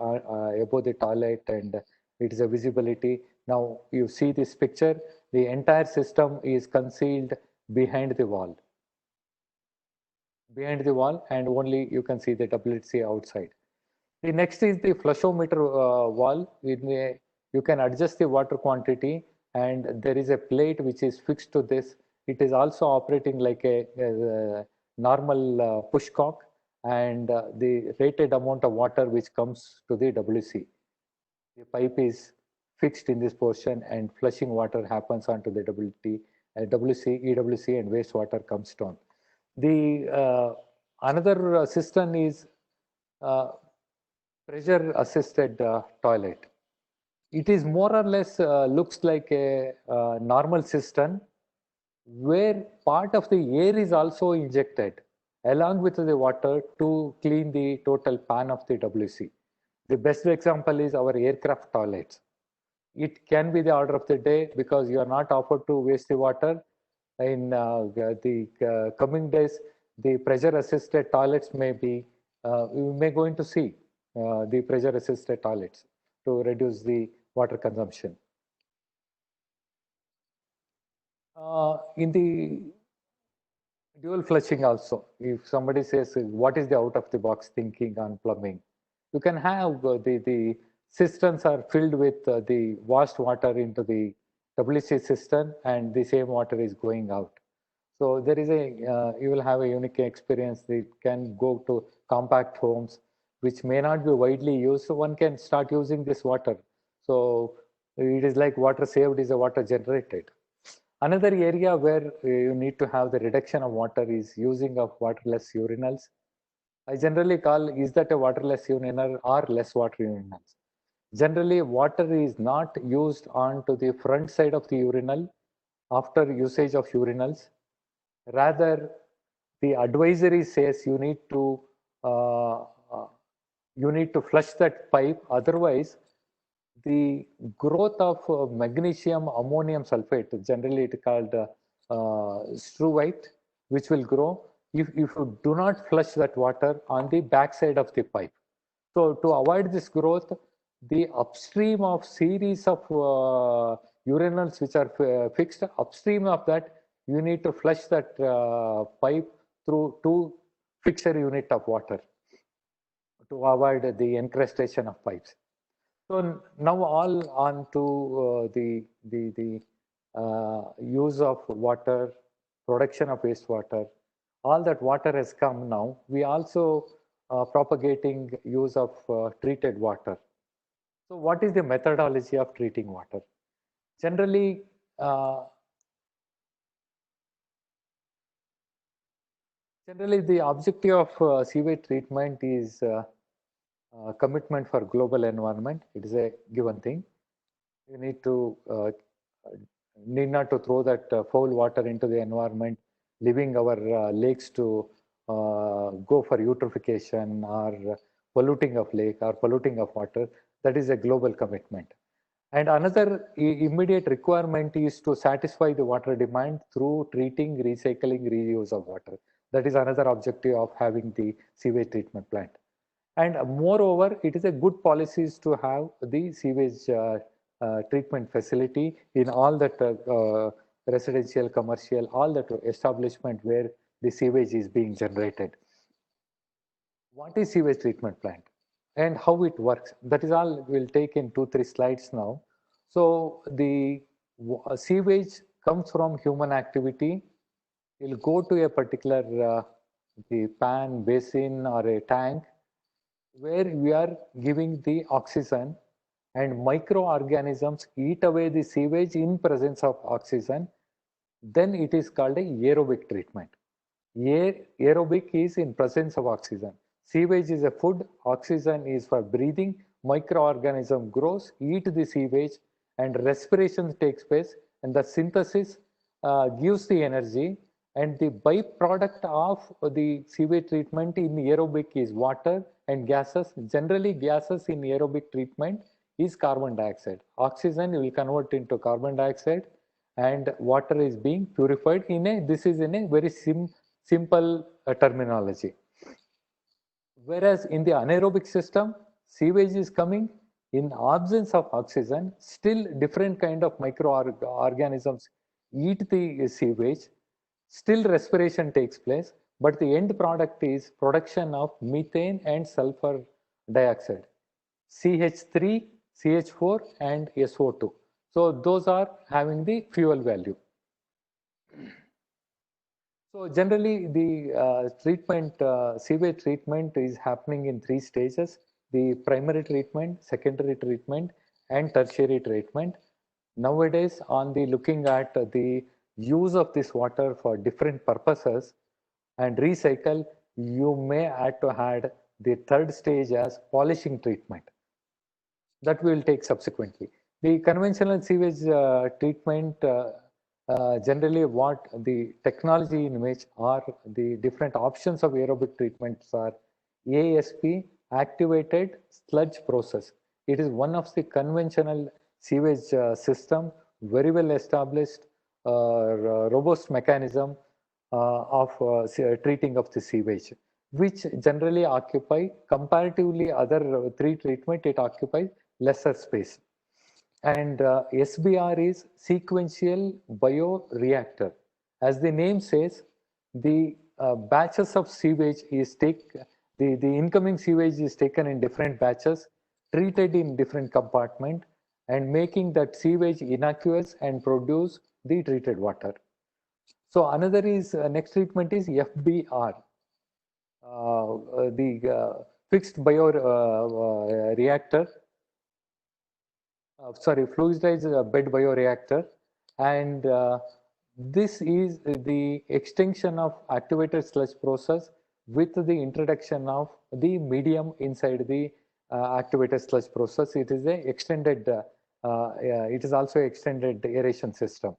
above the toilet, and it is a visibility. Now you see this picture, the entire system is concealed behind the wall. And only you can see the WC outside. The next is the flushometer valve. You can adjust the water quantity, and there is a plate which is fixed to this. It is also operating like a normal push cock, and the rated amount of water which comes to the WC. The pipe is fixed in this portion, and flushing water happens onto the WC, EWC, and wastewater comes down. The another system is pressure assisted toilet. It is more or less looks like a normal system, where part of the air is also injected along with the water to clean the total pan of the WC. The best example is our aircraft toilets. It can be the order of the day, because you are not offered to waste the water. In the coming days, the pressure assisted toilets may be, you may going to see the pressure assisted toilets to reduce the water consumption. In the dual flushing also, if somebody says, what is the out of the box thinking on plumbing? You can have the systems are filled with the washed water into the WC system, and the same water is going out. So there is a, you will have a unique experience. It can go to compact homes. which may not be widely used, so one can start using this water. So it is like water saved is a water generated. Another area where you need to have the reduction of water is using of waterless urinals. I generally call, is that a waterless urinal or less water urinals? Generally, water is not used onto the front side of the urinal after usage of urinals. Rather, the advisory says you need to flush that pipe. Otherwise, the growth of magnesium ammonium sulfate, generally it is called struvite, which will grow if you do not flush that water on the back side of the pipe. So to avoid this growth, the upstream of series of urinals which are fixed, upstream of that, you need to flush that pipe through 2 fixer unit of water to avoid the encrustation of pipes. So now all on to the use of water, production of wastewater. All that water has come now. We also propagating use of treated water. So what is the methodology of treating water? Generally, the objective of sewage treatment is commitment for global environment. It is a given thing. You need not to throw that foul water into the environment, leaving our lakes to go for eutrophication or polluting of lake or polluting of water. That is a global commitment. And another immediate requirement is to satisfy the water demand through treating, recycling, reuse of water. That is another objective of having the sewage treatment plant. And moreover, it is a good policies to have the sewage treatment facility in all that residential, commercial, all that establishment where the sewage is being generated. What is sewage treatment plant and how it works? That is all we'll take in 2-3 slides now. So the sewage comes from human activity. It will go to a particular the pan, basin or a tank where we are giving the oxygen, and microorganisms eat away the sewage in presence of oxygen. Then it is called a aerobic treatment. Aerobic is in presence of oxygen. Sewage is a food, oxygen is for breathing, microorganism grows, eat the sewage, and respiration takes place, and the synthesis gives the energy, and the byproduct of the sewage treatment in aerobic is water and gases. Generally, gases in aerobic treatment is carbon dioxide. Oxygen will convert into carbon dioxide, and water is being purified this is in a very simple terminology. Whereas in the anaerobic system, sewage is coming in absence of oxygen, still different kind of microorganisms eat the sewage, still respiration takes place, but the end product is production of methane and sulfur dioxide, CH3, CH4 and SO2. So those are having the fuel value. So generally the sewage treatment is happening in 3 stages: the primary treatment, secondary treatment and tertiary treatment. Nowadays, on the looking at the use of this water for different purposes and recycle, you may add the 3rd stage as polishing treatment. That we will take subsequently. The conventional sewage treatment, generally what the technology in which are the different options of aerobic treatments are ASP, activated sludge process. It is one of the conventional sewage system, very well established, robust mechanism of treating of the sewage, which generally occupy comparatively other 3 treatment, it occupies lesser space. And SBR is sequential bioreactor. As the name says, the batches of sewage is the incoming sewage is taken in different batches, treated in different compartment, and making that sewage innocuous and produce the treated water. So another is next treatment is FBR, the fixed reactor. Fluidized bed bioreactor, and this is the extension of activated sludge process with the introduction of the medium inside the activated sludge process. It is a extended. It is also extended aeration system.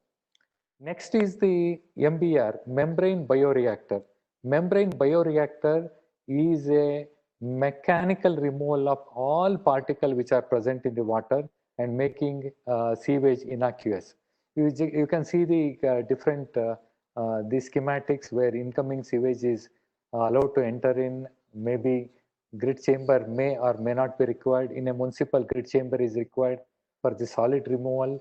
Next is the MBR, membrane bioreactor. Membrane bioreactor is a mechanical removal of all particles which are present in the water and making sewage innocuous. You can see the different the schematics where incoming sewage is allowed to enter in. Maybe grid chamber may or may not be required. In a municipal, grid chamber is required for the solid removal.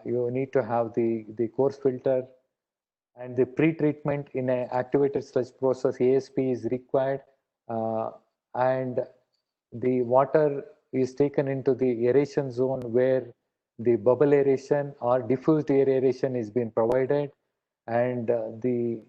You need to have the coarse filter, and the pre-treatment in an activated sludge process, ASP is required, and the water is taken into the aeration zone where the bubble aeration or diffused air aeration is being provided, and the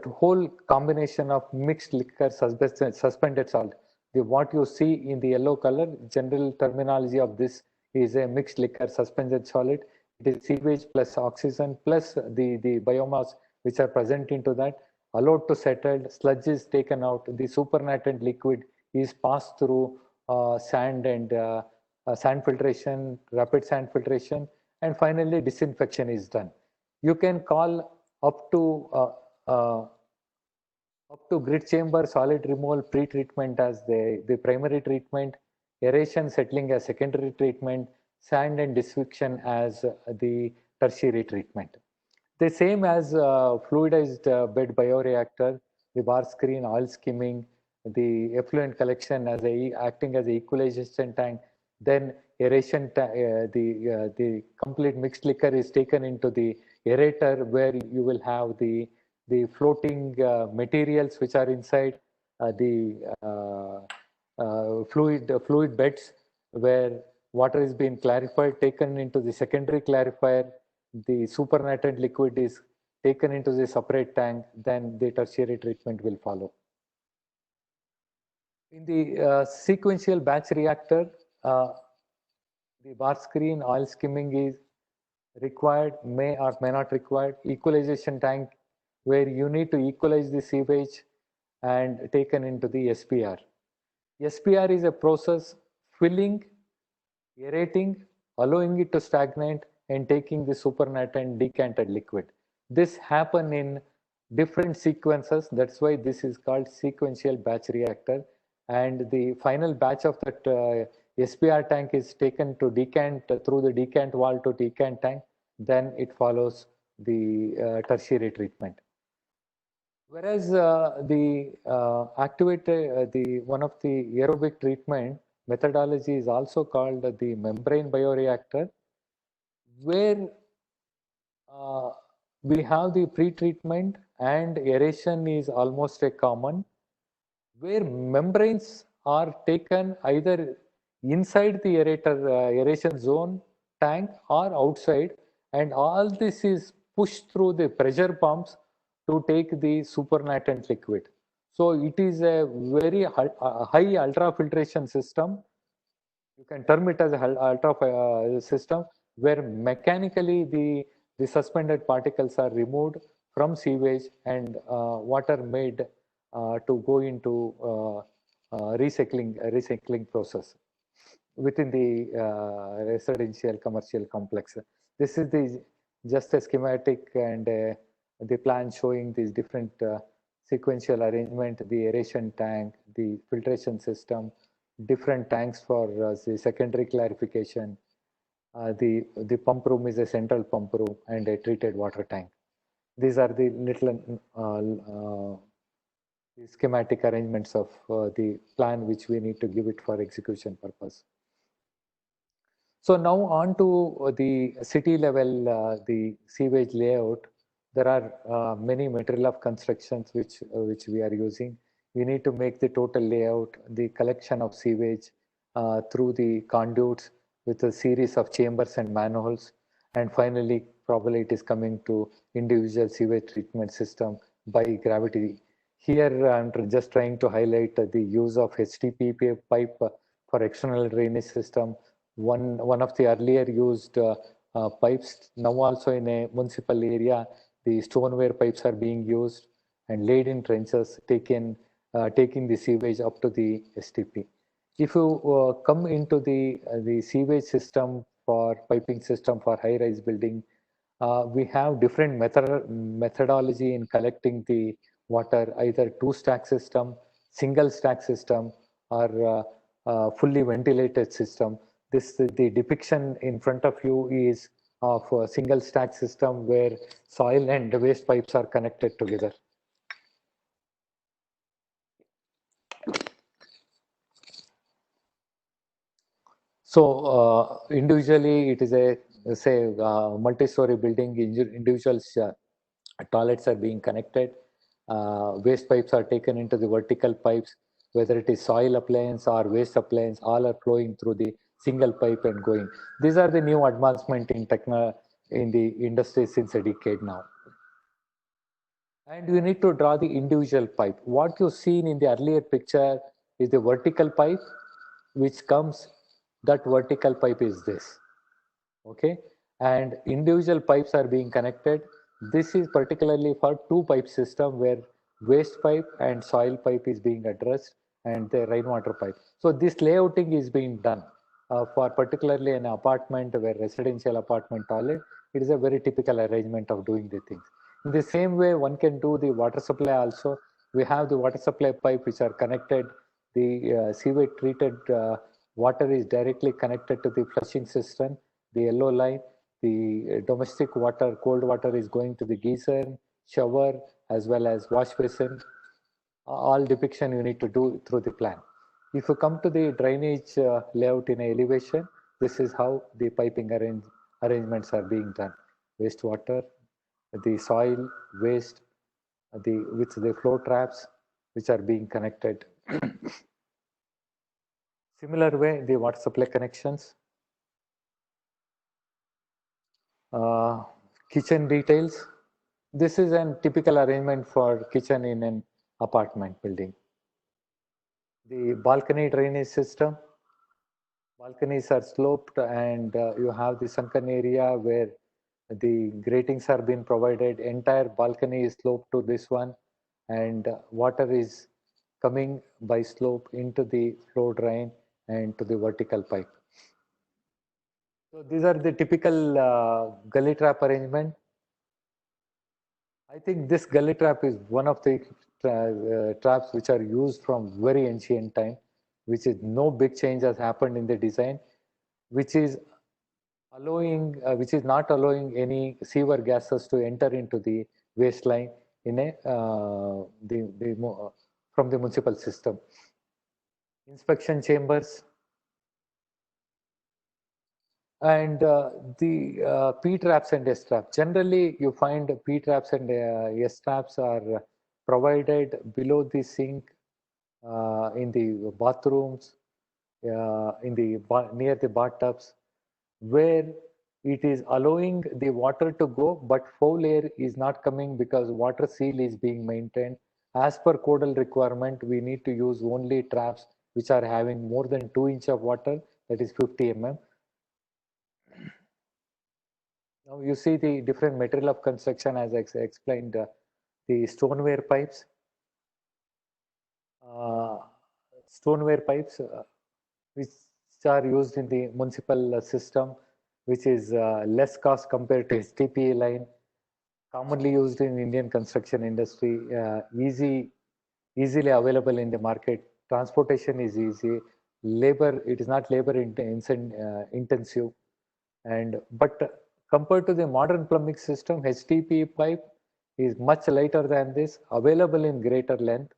whole combination of mixed liquor suspended salt. What you see in the yellow color, general terminology of this is a mixed liquor suspended solid. It is sewage plus oxygen plus the biomass which are present into that, allowed to settle. Sludge is taken out. The supernatant liquid is passed through sand and sand filtration, rapid sand filtration, and finally disinfection is done. You can call up to grid chamber solid removal pre-treatment as the primary treatment, aeration settling as secondary treatment, sand and disinfection as the tertiary treatment. The same as fluidized bed bioreactor, the bar screen, oil skimming, the effluent collection as acting as an equalization tank, then aeration, the complete mixed liquor is taken into the aerator where you will have the floating materials which are inside the fluid beds where water is being clarified, taken into the secondary clarifier. The supernatant liquid is taken into the separate tank, then the tertiary treatment will follow. In the sequential batch reactor, the bar screen oil skimming is required, may or may not required. Equalization tank where you need to equalize the sewage and taken into the SPR. SPR is a process filling, aerating, allowing it to stagnate and taking the supernatant decanted liquid. This happen in different sequences. That's why this is called sequential batch reactor. And the final batch of that SPR tank is taken to decant through the decant valve to decant tank. Then it follows the tertiary treatment. Whereas one of the aerobic treatment methodology is also called the membrane bioreactor, where we have the pre-treatment and aeration is almost a common, where membranes are taken either inside the aeration zone tank or outside, and all this is pushed through the pressure pumps to take the supernatant liquid. So it is a very high ultrafiltration system. You can term it as a ultra system where mechanically the suspended particles are removed from sewage and water made to go into recycling process within the residential commercial complex. This is just a schematic and the plan showing these different sequential arrangement, the aeration tank, the filtration system, different tanks for the secondary clarification. The pump room is a central pump room and a treated water tank. These are the little the schematic arrangements of the plan which we need to give it for execution purpose. So now on to the city level, the sewage layout. There are many material of constructions which we are using. We need to make the total layout, the collection of sewage through the conduits with a series of chambers and manholes, and finally probably it is coming to individual sewage treatment system by gravity Here I'm just trying to highlight the use of HDPE pipe for external drainage system. One of the earlier used pipes. Now also in a municipal area, the stoneware pipes are being used and laid in trenches, taking the sewage up to the STP. If you come into the sewage system for piping system for high-rise building, we have different methodology in collecting the water, either two-stack system, single stack system, or fully ventilated system. The depiction in front of you is of a single stack system where soil and waste pipes are connected together. So individually, it is a say multi-story building. Individual toilets are being connected. Waste pipes are taken into the vertical pipes. Whether it is soil appliance or waste appliance, all are flowing through the single pipe and going. These are the new advancement in in the industry since a decade now. And you need to draw the individual pipe. What you seen in the earlier picture is the vertical pipe, which comes, that vertical pipe is this. Okay, and individual pipes are being connected. This is particularly for two pipe system where waste pipe and soil pipe is being addressed and the rainwater pipe. So this layouting is being done for particularly an apartment where residential apartment toilet. It is a very typical arrangement of doing the things. In the same way, one can do the water supply also. We have the water supply pipe which are connected. The sewage treated water is directly connected to the flushing system, the yellow line. The domestic water, cold water is going to the geyser, shower, as well as wash basin. All depiction you need to do through the plan. If you come to the drainage layout in elevation, this is how the piping arrangements are being done. Wastewater, the soil, waste, with the flow traps, which are being connected. Similar way, the water supply connections. Kitchen details. This is a typical arrangement for kitchen in an apartment building. The balcony drainage system. Balconies are sloped and you have the sunken area where the gratings are being provided. Entire balcony is sloped to this one, and water is coming by slope into the flow drain and to the vertical pipe. So these are the typical gully trap arrangement. I think this gully trap is one of the traps which are used from very ancient time, which is no big change has happened in the design, which is allowing, which is not allowing any sewer gases to enter into the waste line in a from the municipal system. Inspection chambers. And the P traps and S traps. Generally, you find P traps and S traps are provided below the sink, in the bathrooms, near the bathtubs, where it is allowing the water to go, but foul air is not coming because water seal is being maintained. As per codal requirement, we need to use only traps which are having more than 2 inches of water, that is 50 mm. Now you see the different material of construction as I explained, the stoneware pipes. Stoneware pipes which are used in the municipal system, which is less cost compared to HDPE line, commonly used in Indian construction industry, easily available in the market. Transportation is easy. Labor, it is not labor intensive. And but compared to the modern plumbing system, HDPE pipe is much lighter than this, available in greater length,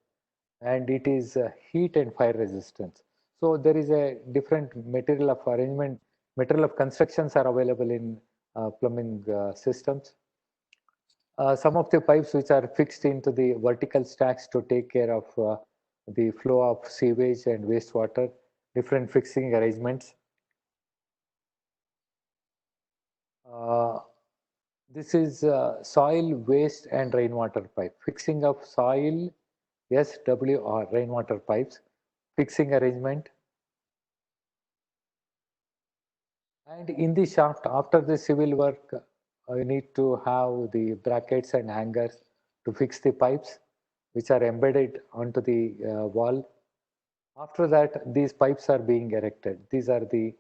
and it is heat and fire resistance. So there is a different material of arrangement, material of constructions are available in plumbing systems. Some of the pipes which are fixed into the vertical stacks to take care of the flow of sewage and wastewater, different fixing arrangements. This is soil, waste, and rainwater pipe. Fixing of soil SW or rainwater pipes, fixing arrangement. And in the shaft, after the civil work, you need to have the brackets and hangers to fix the pipes which are embedded onto the wall. After that, these pipes are being erected. These are the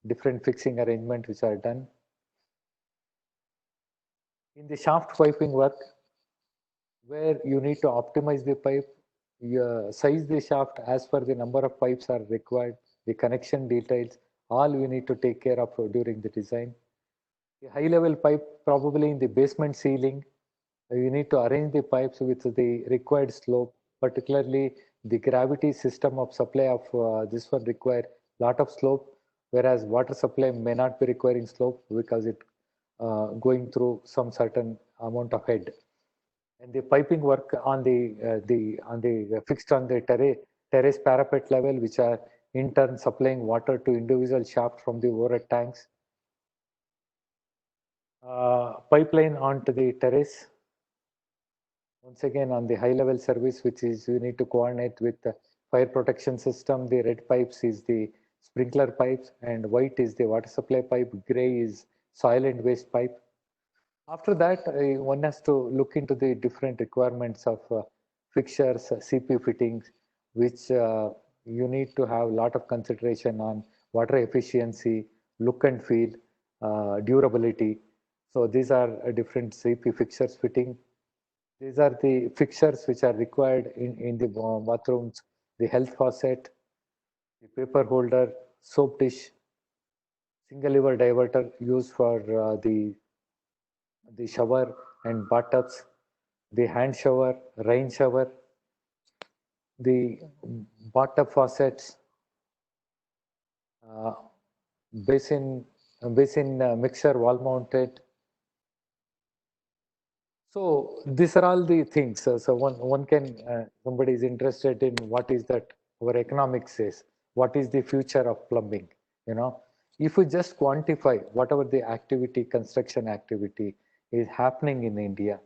different fixing arrangements which are done. In the shaft piping work, where you need to optimize the pipe, you size the shaft as per the number of pipes are required, the connection details, all we need to take care of during the design. The high level pipe, probably in the basement ceiling, you need to arrange the pipes with the required slope, particularly the gravity system of supply of this one require lot of slope, whereas water supply may not be requiring slope because it going through some certain amount of head. And the piping work on the fixed on the terrace parapet level, which are in turn supplying water to individual shaft from the overhead tanks. Pipeline onto the terrace. Once again, on the high level service, which is you need to coordinate with the fire protection system. The red pipes is the sprinkler pipes, and white is the water supply pipe. Gray is soil and waste pipe. After that, one has to look into the different requirements of fixtures, CP fittings, which you need to have a lot of consideration on water efficiency, look and feel, durability. So these are different CP fixtures fitting. These are the fixtures which are required in the bathrooms, the health faucet, the paper holder, soap dish, single lever diverter used for the shower and bathtubs, the hand shower, rain shower, the bathtub faucets, uh, basin mixer wall mounted. So these are all the things. So one can somebody is interested in what is that our economics says. What is the future of plumbing? You know, if we just quantify whatever the activity, construction activity is happening in India,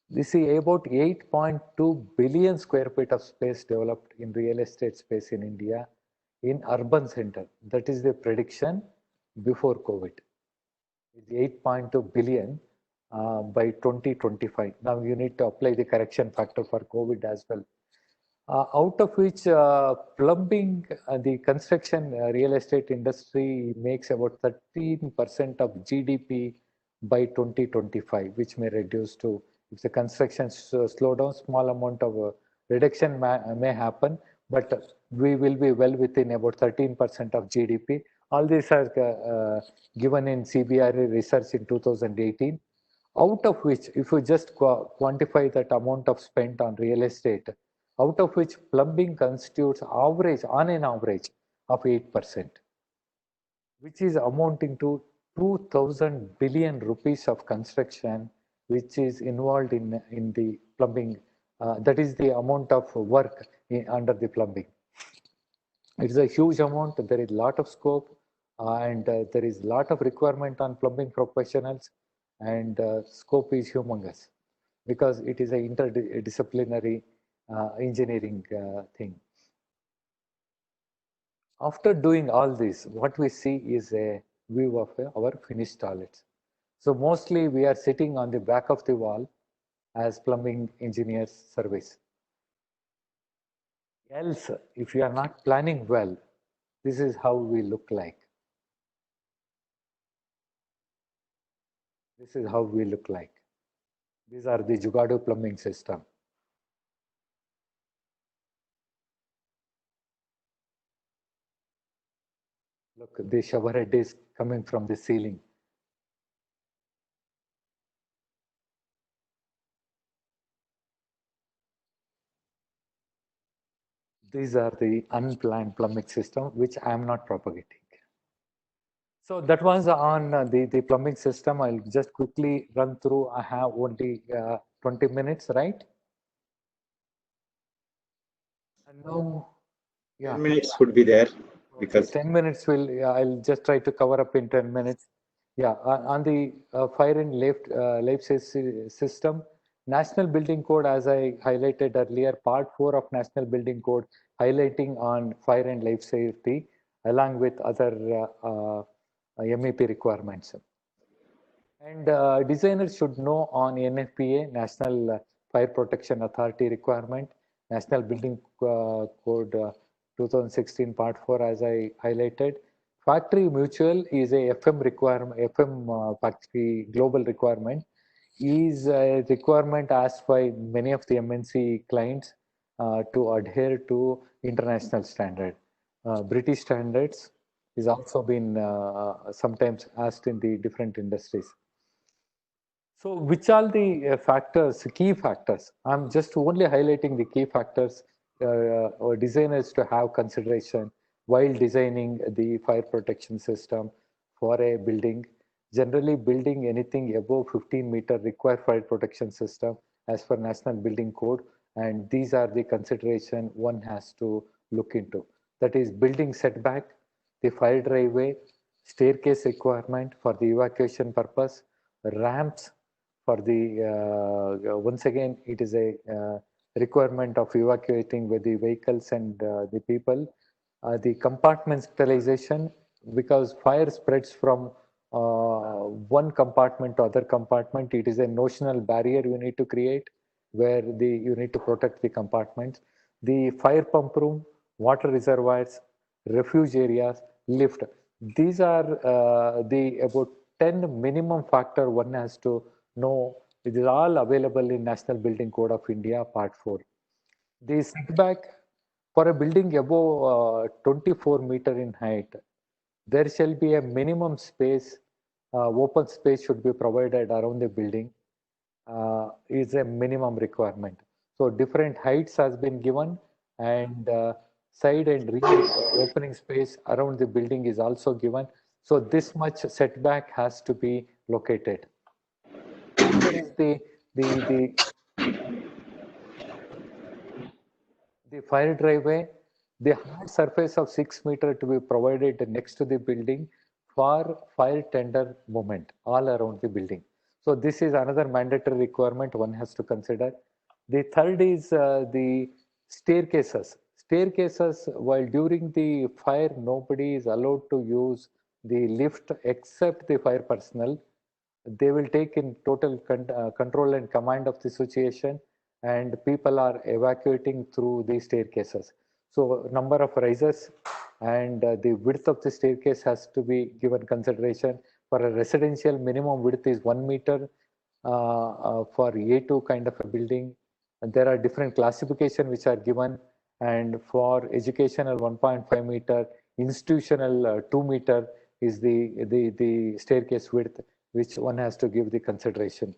we see about 8.2 billion square feet of space developed in real estate space in India in urban center. That is the prediction before COVID. It's 8.2 billion by 2025. Now you need to apply the correction factor for COVID as well. Out of which plumbing, the construction real estate industry makes about 13% of GDP by 2025, which may reduce to, if the construction slow down, small amount of reduction may happen, but we will be well within about 13% of GDP. All these are given in CBRE research in 2018. Out of which, if we just quantify that amount of spent on real estate, out of which plumbing constitutes average, on an average of 8%, which is amounting to 2,000 billion rupees of construction, which is involved in the plumbing. That is the amount of work under the plumbing. It's a huge amount. There is a lot of scope, and there is a lot of requirement on plumbing professionals, and scope is humongous because it is an interdisciplinary engineering thing. After doing all this, what we see is a view of our finished toilets. So mostly we are sitting on the back of the wall as plumbing engineers service. Else, if you are not planning well, this is how we look like. This is how we look like. These are the Jugadu plumbing system. Look, the shower head is coming from the ceiling. These are the unplanned plumbing system, which I am not propagating. So that was on the plumbing system. I'll just quickly run through. I have only 20 minutes, right? And now, yeah. 10 minutes would be there because 10 minutes will, I'll just try to cover up in 10 minutes. Yeah, on the fire and life system, National Building Code, as I highlighted earlier, Part 4 of National Building Code, highlighting on fire and life safety, along with other MEP requirements. And designers should know on NFPA, National Fire Protection Authority requirement, National Building Code 2016 Part 4, as I highlighted. Factory mutual is a FM requirement, factory global requirement, is a requirement asked by many of the MNC clients to adhere to international standard. British standards is also been sometimes asked in the different industries. So which are the factors, key factors? I'm just only highlighting the key factors or designers to have consideration while designing the fire protection system for a building. Generally, building anything above 15-meter require fire protection system as per National Building Code, and these are the consideration one has to look into. That is building setback, the fire driveway, staircase requirement for the evacuation purpose, ramps for the once again it is a requirement of evacuating with the vehicles and the people. The compartmentalization, because fire spreads from one compartment to other compartment, it is a notional barrier you need to create where you need to protect the compartments. The fire pump room, water reservoirs, refuge areas, lift. These are the about 10 minimum factor one has to know. It is all available in National Building Code of India, Part 4. The setback for a building above 24-meter in height, there shall be a minimum space, open space should be provided around the building, is a minimum requirement. So different heights has been given, and side and rear opening space around the building is also given. So this much setback has to be located. There is the fire driveway, the hard surface of 6 meter to be provided next to the building for fire tender movement all around the building. So this is another mandatory requirement one has to consider. The third is the staircases. Staircases, while during the fire, nobody is allowed to use the lift except the fire personnel. They will take in total control and command of the situation, and people are evacuating through the staircases. So number of risers and the width of the staircase has to be given consideration. For a residential, minimum width is 1 meter. For A2 kind of a building, there are different classification which are given, and for educational 1.5 meter, institutional 2 meter is the staircase width which one has to give the consideration.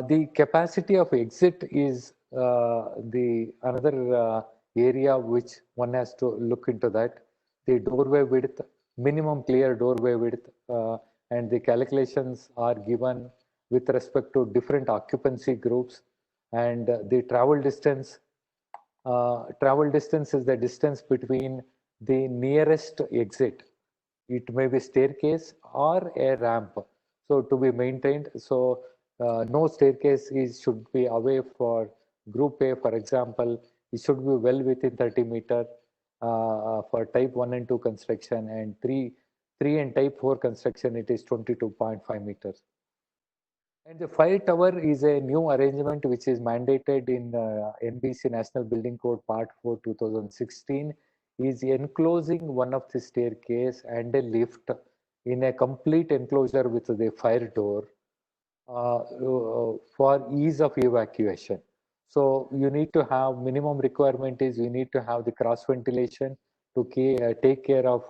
The capacity of exit is the another area which one has to look into that. The doorway width, minimum clear doorway width, and the calculations are given with respect to different occupancy groups, and the travel distance. Travel distance is the distance between the nearest exit. It may be staircase or a ramp, so to be maintained. So no staircase should be away for group A, for example. It should be well within 30 meter for type 1 and 2 construction, and 3 and type 4 construction it is 22.5 meters. And the fire tower is a new arrangement which is mandated in NBC National Building Code Part 4 2016, is enclosing one of the staircase and a lift in a complete enclosure with the fire door for ease of evacuation. So you need to have minimum requirement is you need to have the cross ventilation to take care of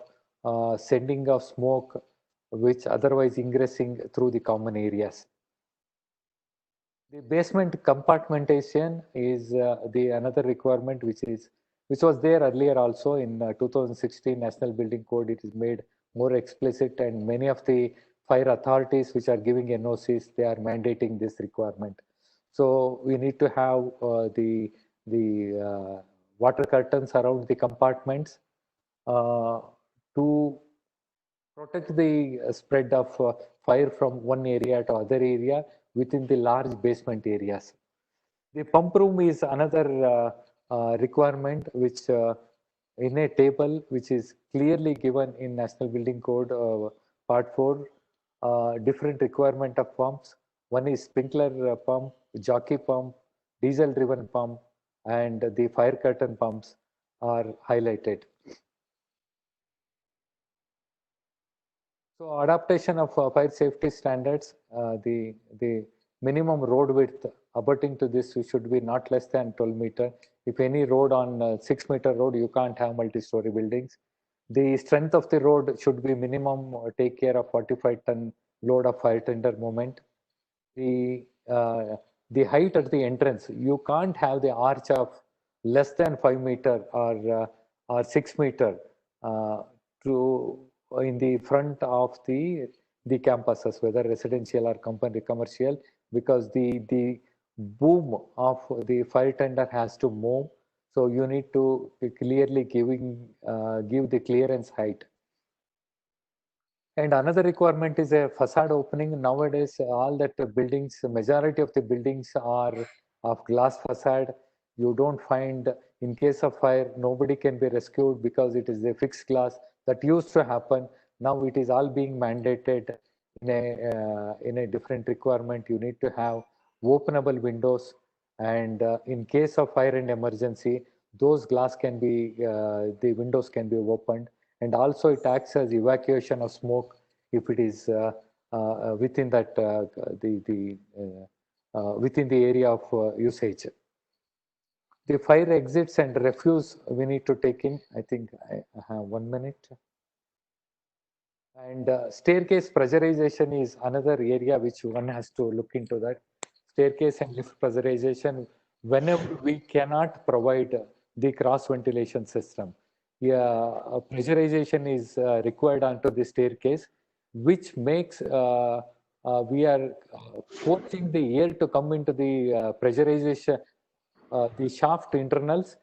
sending of smoke which otherwise ingressing through the common areas. The basement compartmentation is the another requirement which was there earlier also in 2016 National Building Code. It is made more explicit, and many of the fire authorities which are giving NOCs, they are mandating this requirement. So we need to have the water curtains around the compartments to protect the spread of fire from one area to other area within the large basement areas. The pump room is another requirement which in a table which is clearly given in National Building Code Part 4, different requirement of pumps. One is sprinkler pump, jockey pump, diesel driven pump, and the fire curtain pumps are highlighted. So adaptation of fire safety standards, the minimum road width abutting to this should be not less than 12 meter. If any road on 6 meter road, you can't have multi-story buildings. The strength of the road should be minimum take care of 45 ton load of fire tender moment. The height at the entrance, you can't have the arch of less than 5 meter or 6 meter to in the front of the campuses, whether residential or company commercial, because the boom of the fire tender has to move. So you need to clearly give the clearance height. And another requirement is a facade opening. Nowadays, all that buildings, majority of the buildings are of glass facade. You don't find, in case of fire, nobody can be rescued because it is a fixed glass. That used to happen. Now it is all being mandated in a different requirement. You need to have openable windows, and in case of fire and emergency, those glass can be, the windows can be opened, and also it acts as evacuation of smoke if it is within that within the area of usage. The fire exits and refuse we need to take in. I think I have 1 minute. And staircase pressurization is another area which one has to look into that. Staircase and lift pressurization, whenever we cannot provide the cross ventilation system, pressurization is required onto the staircase, which makes we are forcing the air to come into the pressurization, the shaft internals,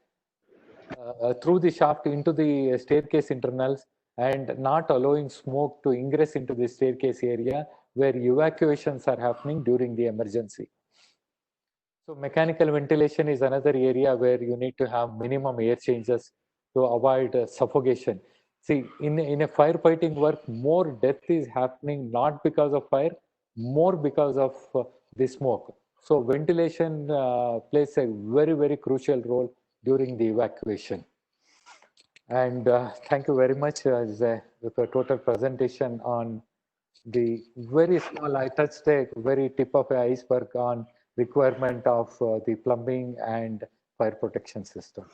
through the shaft into the staircase internals, and not allowing smoke to ingress into the staircase area where evacuations are happening during the emergency. So mechanical ventilation is another area where you need to have minimum air changes to avoid suffocation. See, in a firefighting work, more death is happening not because of fire, more because of the smoke. So ventilation plays a very, very crucial role during the evacuation. And thank you very much with a total presentation on the very small, I touched a very tip of the iceberg on requirement of the plumbing and fire protection system.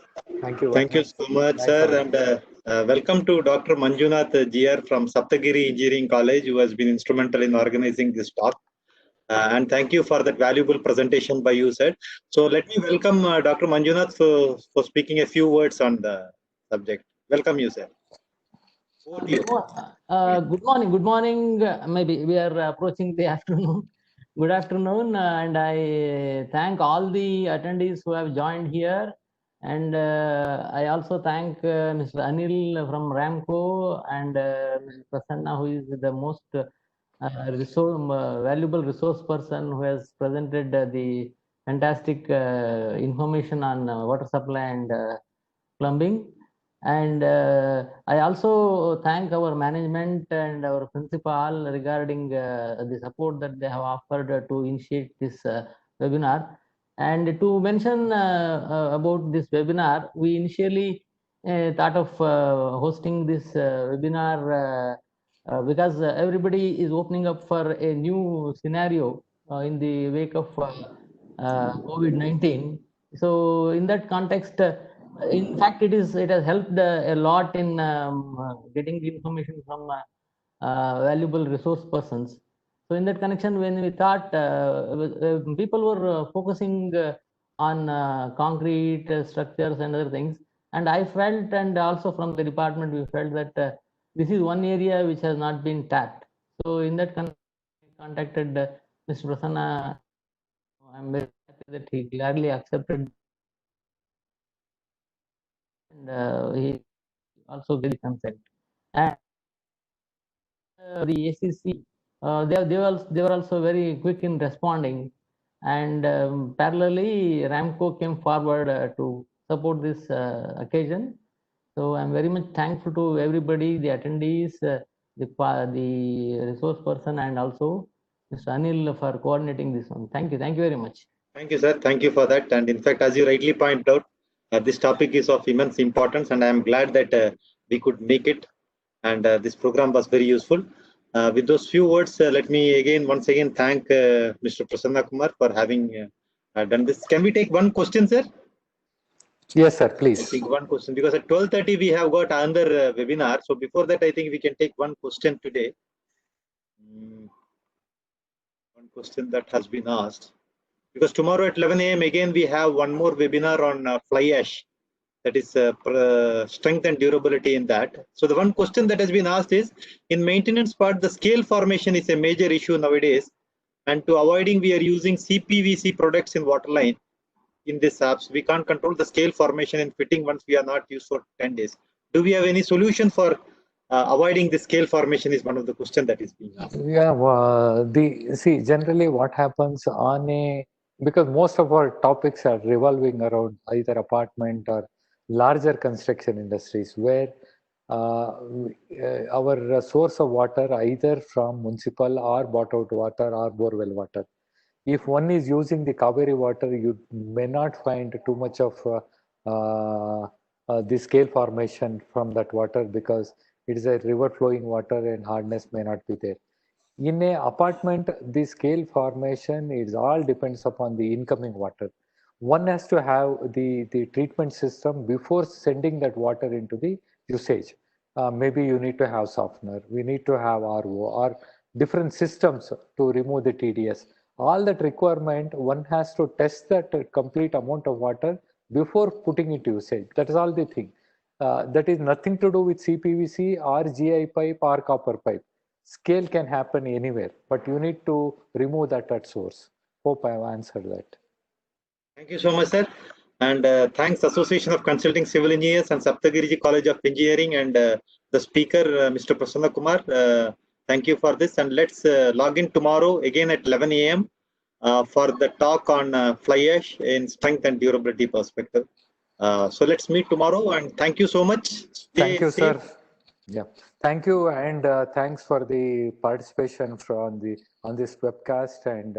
Thank you. Thank you so much, nice sir. And welcome to Dr. Manjunath GR from Saptagiri Engineering College, who has been instrumental in organizing this talk. And thank you for that valuable presentation by you, sir. So let me welcome Dr. Manjunath for speaking a few words on the subject. Welcome you, sir. Over to you. Good morning. Good morning. Maybe we are approaching the afternoon. Good afternoon, and I thank all the attendees who have joined here. And I also thank Mr. Anil from Ramco and Mr. Prasanna, who is the most valuable resource person who has presented the fantastic information on water supply and plumbing. And I also thank our management and our principal regarding the support that they have offered to initiate this webinar. And to mention about this webinar, we initially thought of hosting this webinar because everybody is opening up for a new scenario in the wake of COVID-19. So in that context, in fact, it has helped a lot in getting the information from valuable resource persons. So in that connection, when we thought people were focusing on concrete structures and other things, and I felt, and also from the department, we felt that this is one area which has not been tapped. So in that context, I contacted Mr. Prasanna. I'm very happy that he gladly accepted, and he also gave consent. And the ACC, they were also very quick in responding, and parallelly Ramco came forward to support this occasion. So I'm very much thankful to everybody, the attendees, the resource person, and also Mr. Anil for coordinating this one. Thank you very much. Thank you, sir. Thank you for that. And in fact, as you rightly point out, this topic is of immense importance, and I am glad that we could make it. And this program was very useful. With those few words, let me once again thank Mr. Prasanna Kumar for having done this. Can we take one question, sir? Yes, sir, please. I think one question, because at 12:30 we have got another webinar. So before that, I think we can take one question today. One question that has been asked. Because tomorrow at 11 a.m. again we have one more webinar on fly ash, that is strength and durability in that. So the one question that has been asked is, in maintenance part, the scale formation is a major issue nowadays, and to avoiding, we are using CPVC products in waterline. In this apps, we can't control the scale formation and fitting once we are not used for 10 days. Do we have any solution for avoiding the scale formation is one of the questions that is being asked. Yeah, see, generally what happens because most of our topics are revolving around either apartment or larger construction industries, where our source of water either from municipal or bought out water or borewell water. If one is using the Kaveri water, you may not find too much of the scale formation from that water, because it is a river flowing water and hardness may not be there. In a apartment, the scale formation is all depends upon the incoming water. One has to have the treatment system before sending that water into the usage. Maybe you need to have softener, we need to have RO or different systems to remove the TDS. All that requirement, one has to test that complete amount of water before putting it to usage. That is all the thing. That is nothing to do with CPVC or GI pipe or copper pipe. Scale can happen anywhere, but you need to remove that at source. Hope I have answered that. Thank you so much, sir. And thanks Association of Consulting Civil Engineers and Saptagiriji College of Engineering and the speaker, Mr. Prasanna Kumar. Thank you for this. And let's log in tomorrow again at 11 a.m. For the talk on fly ash in strength and durability perspective. So let's meet tomorrow, and thank you so much. Thank you, sir. Yeah, thank you, and thanks for the participation on this webcast, and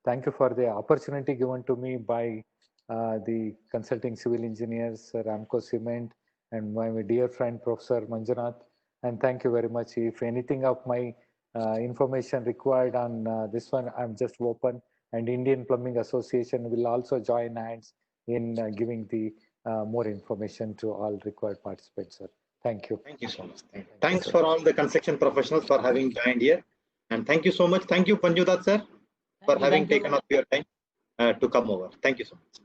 thank you for the opportunity given to me by the Consulting Civil Engineers, Ramco Cement, and my dear friend Professor Manjunath. And thank you very much. If anything of my information required on this one, I'm just open. And Indian Plumbing Association will also join hands in giving the more information to all required participants, sir. Thank you. Thank you so much. Thanks for all the construction professionals for having joined here. And thank you so much. Thank you, Panjunath, sir, for having taken up your time to come over. Thank you so much.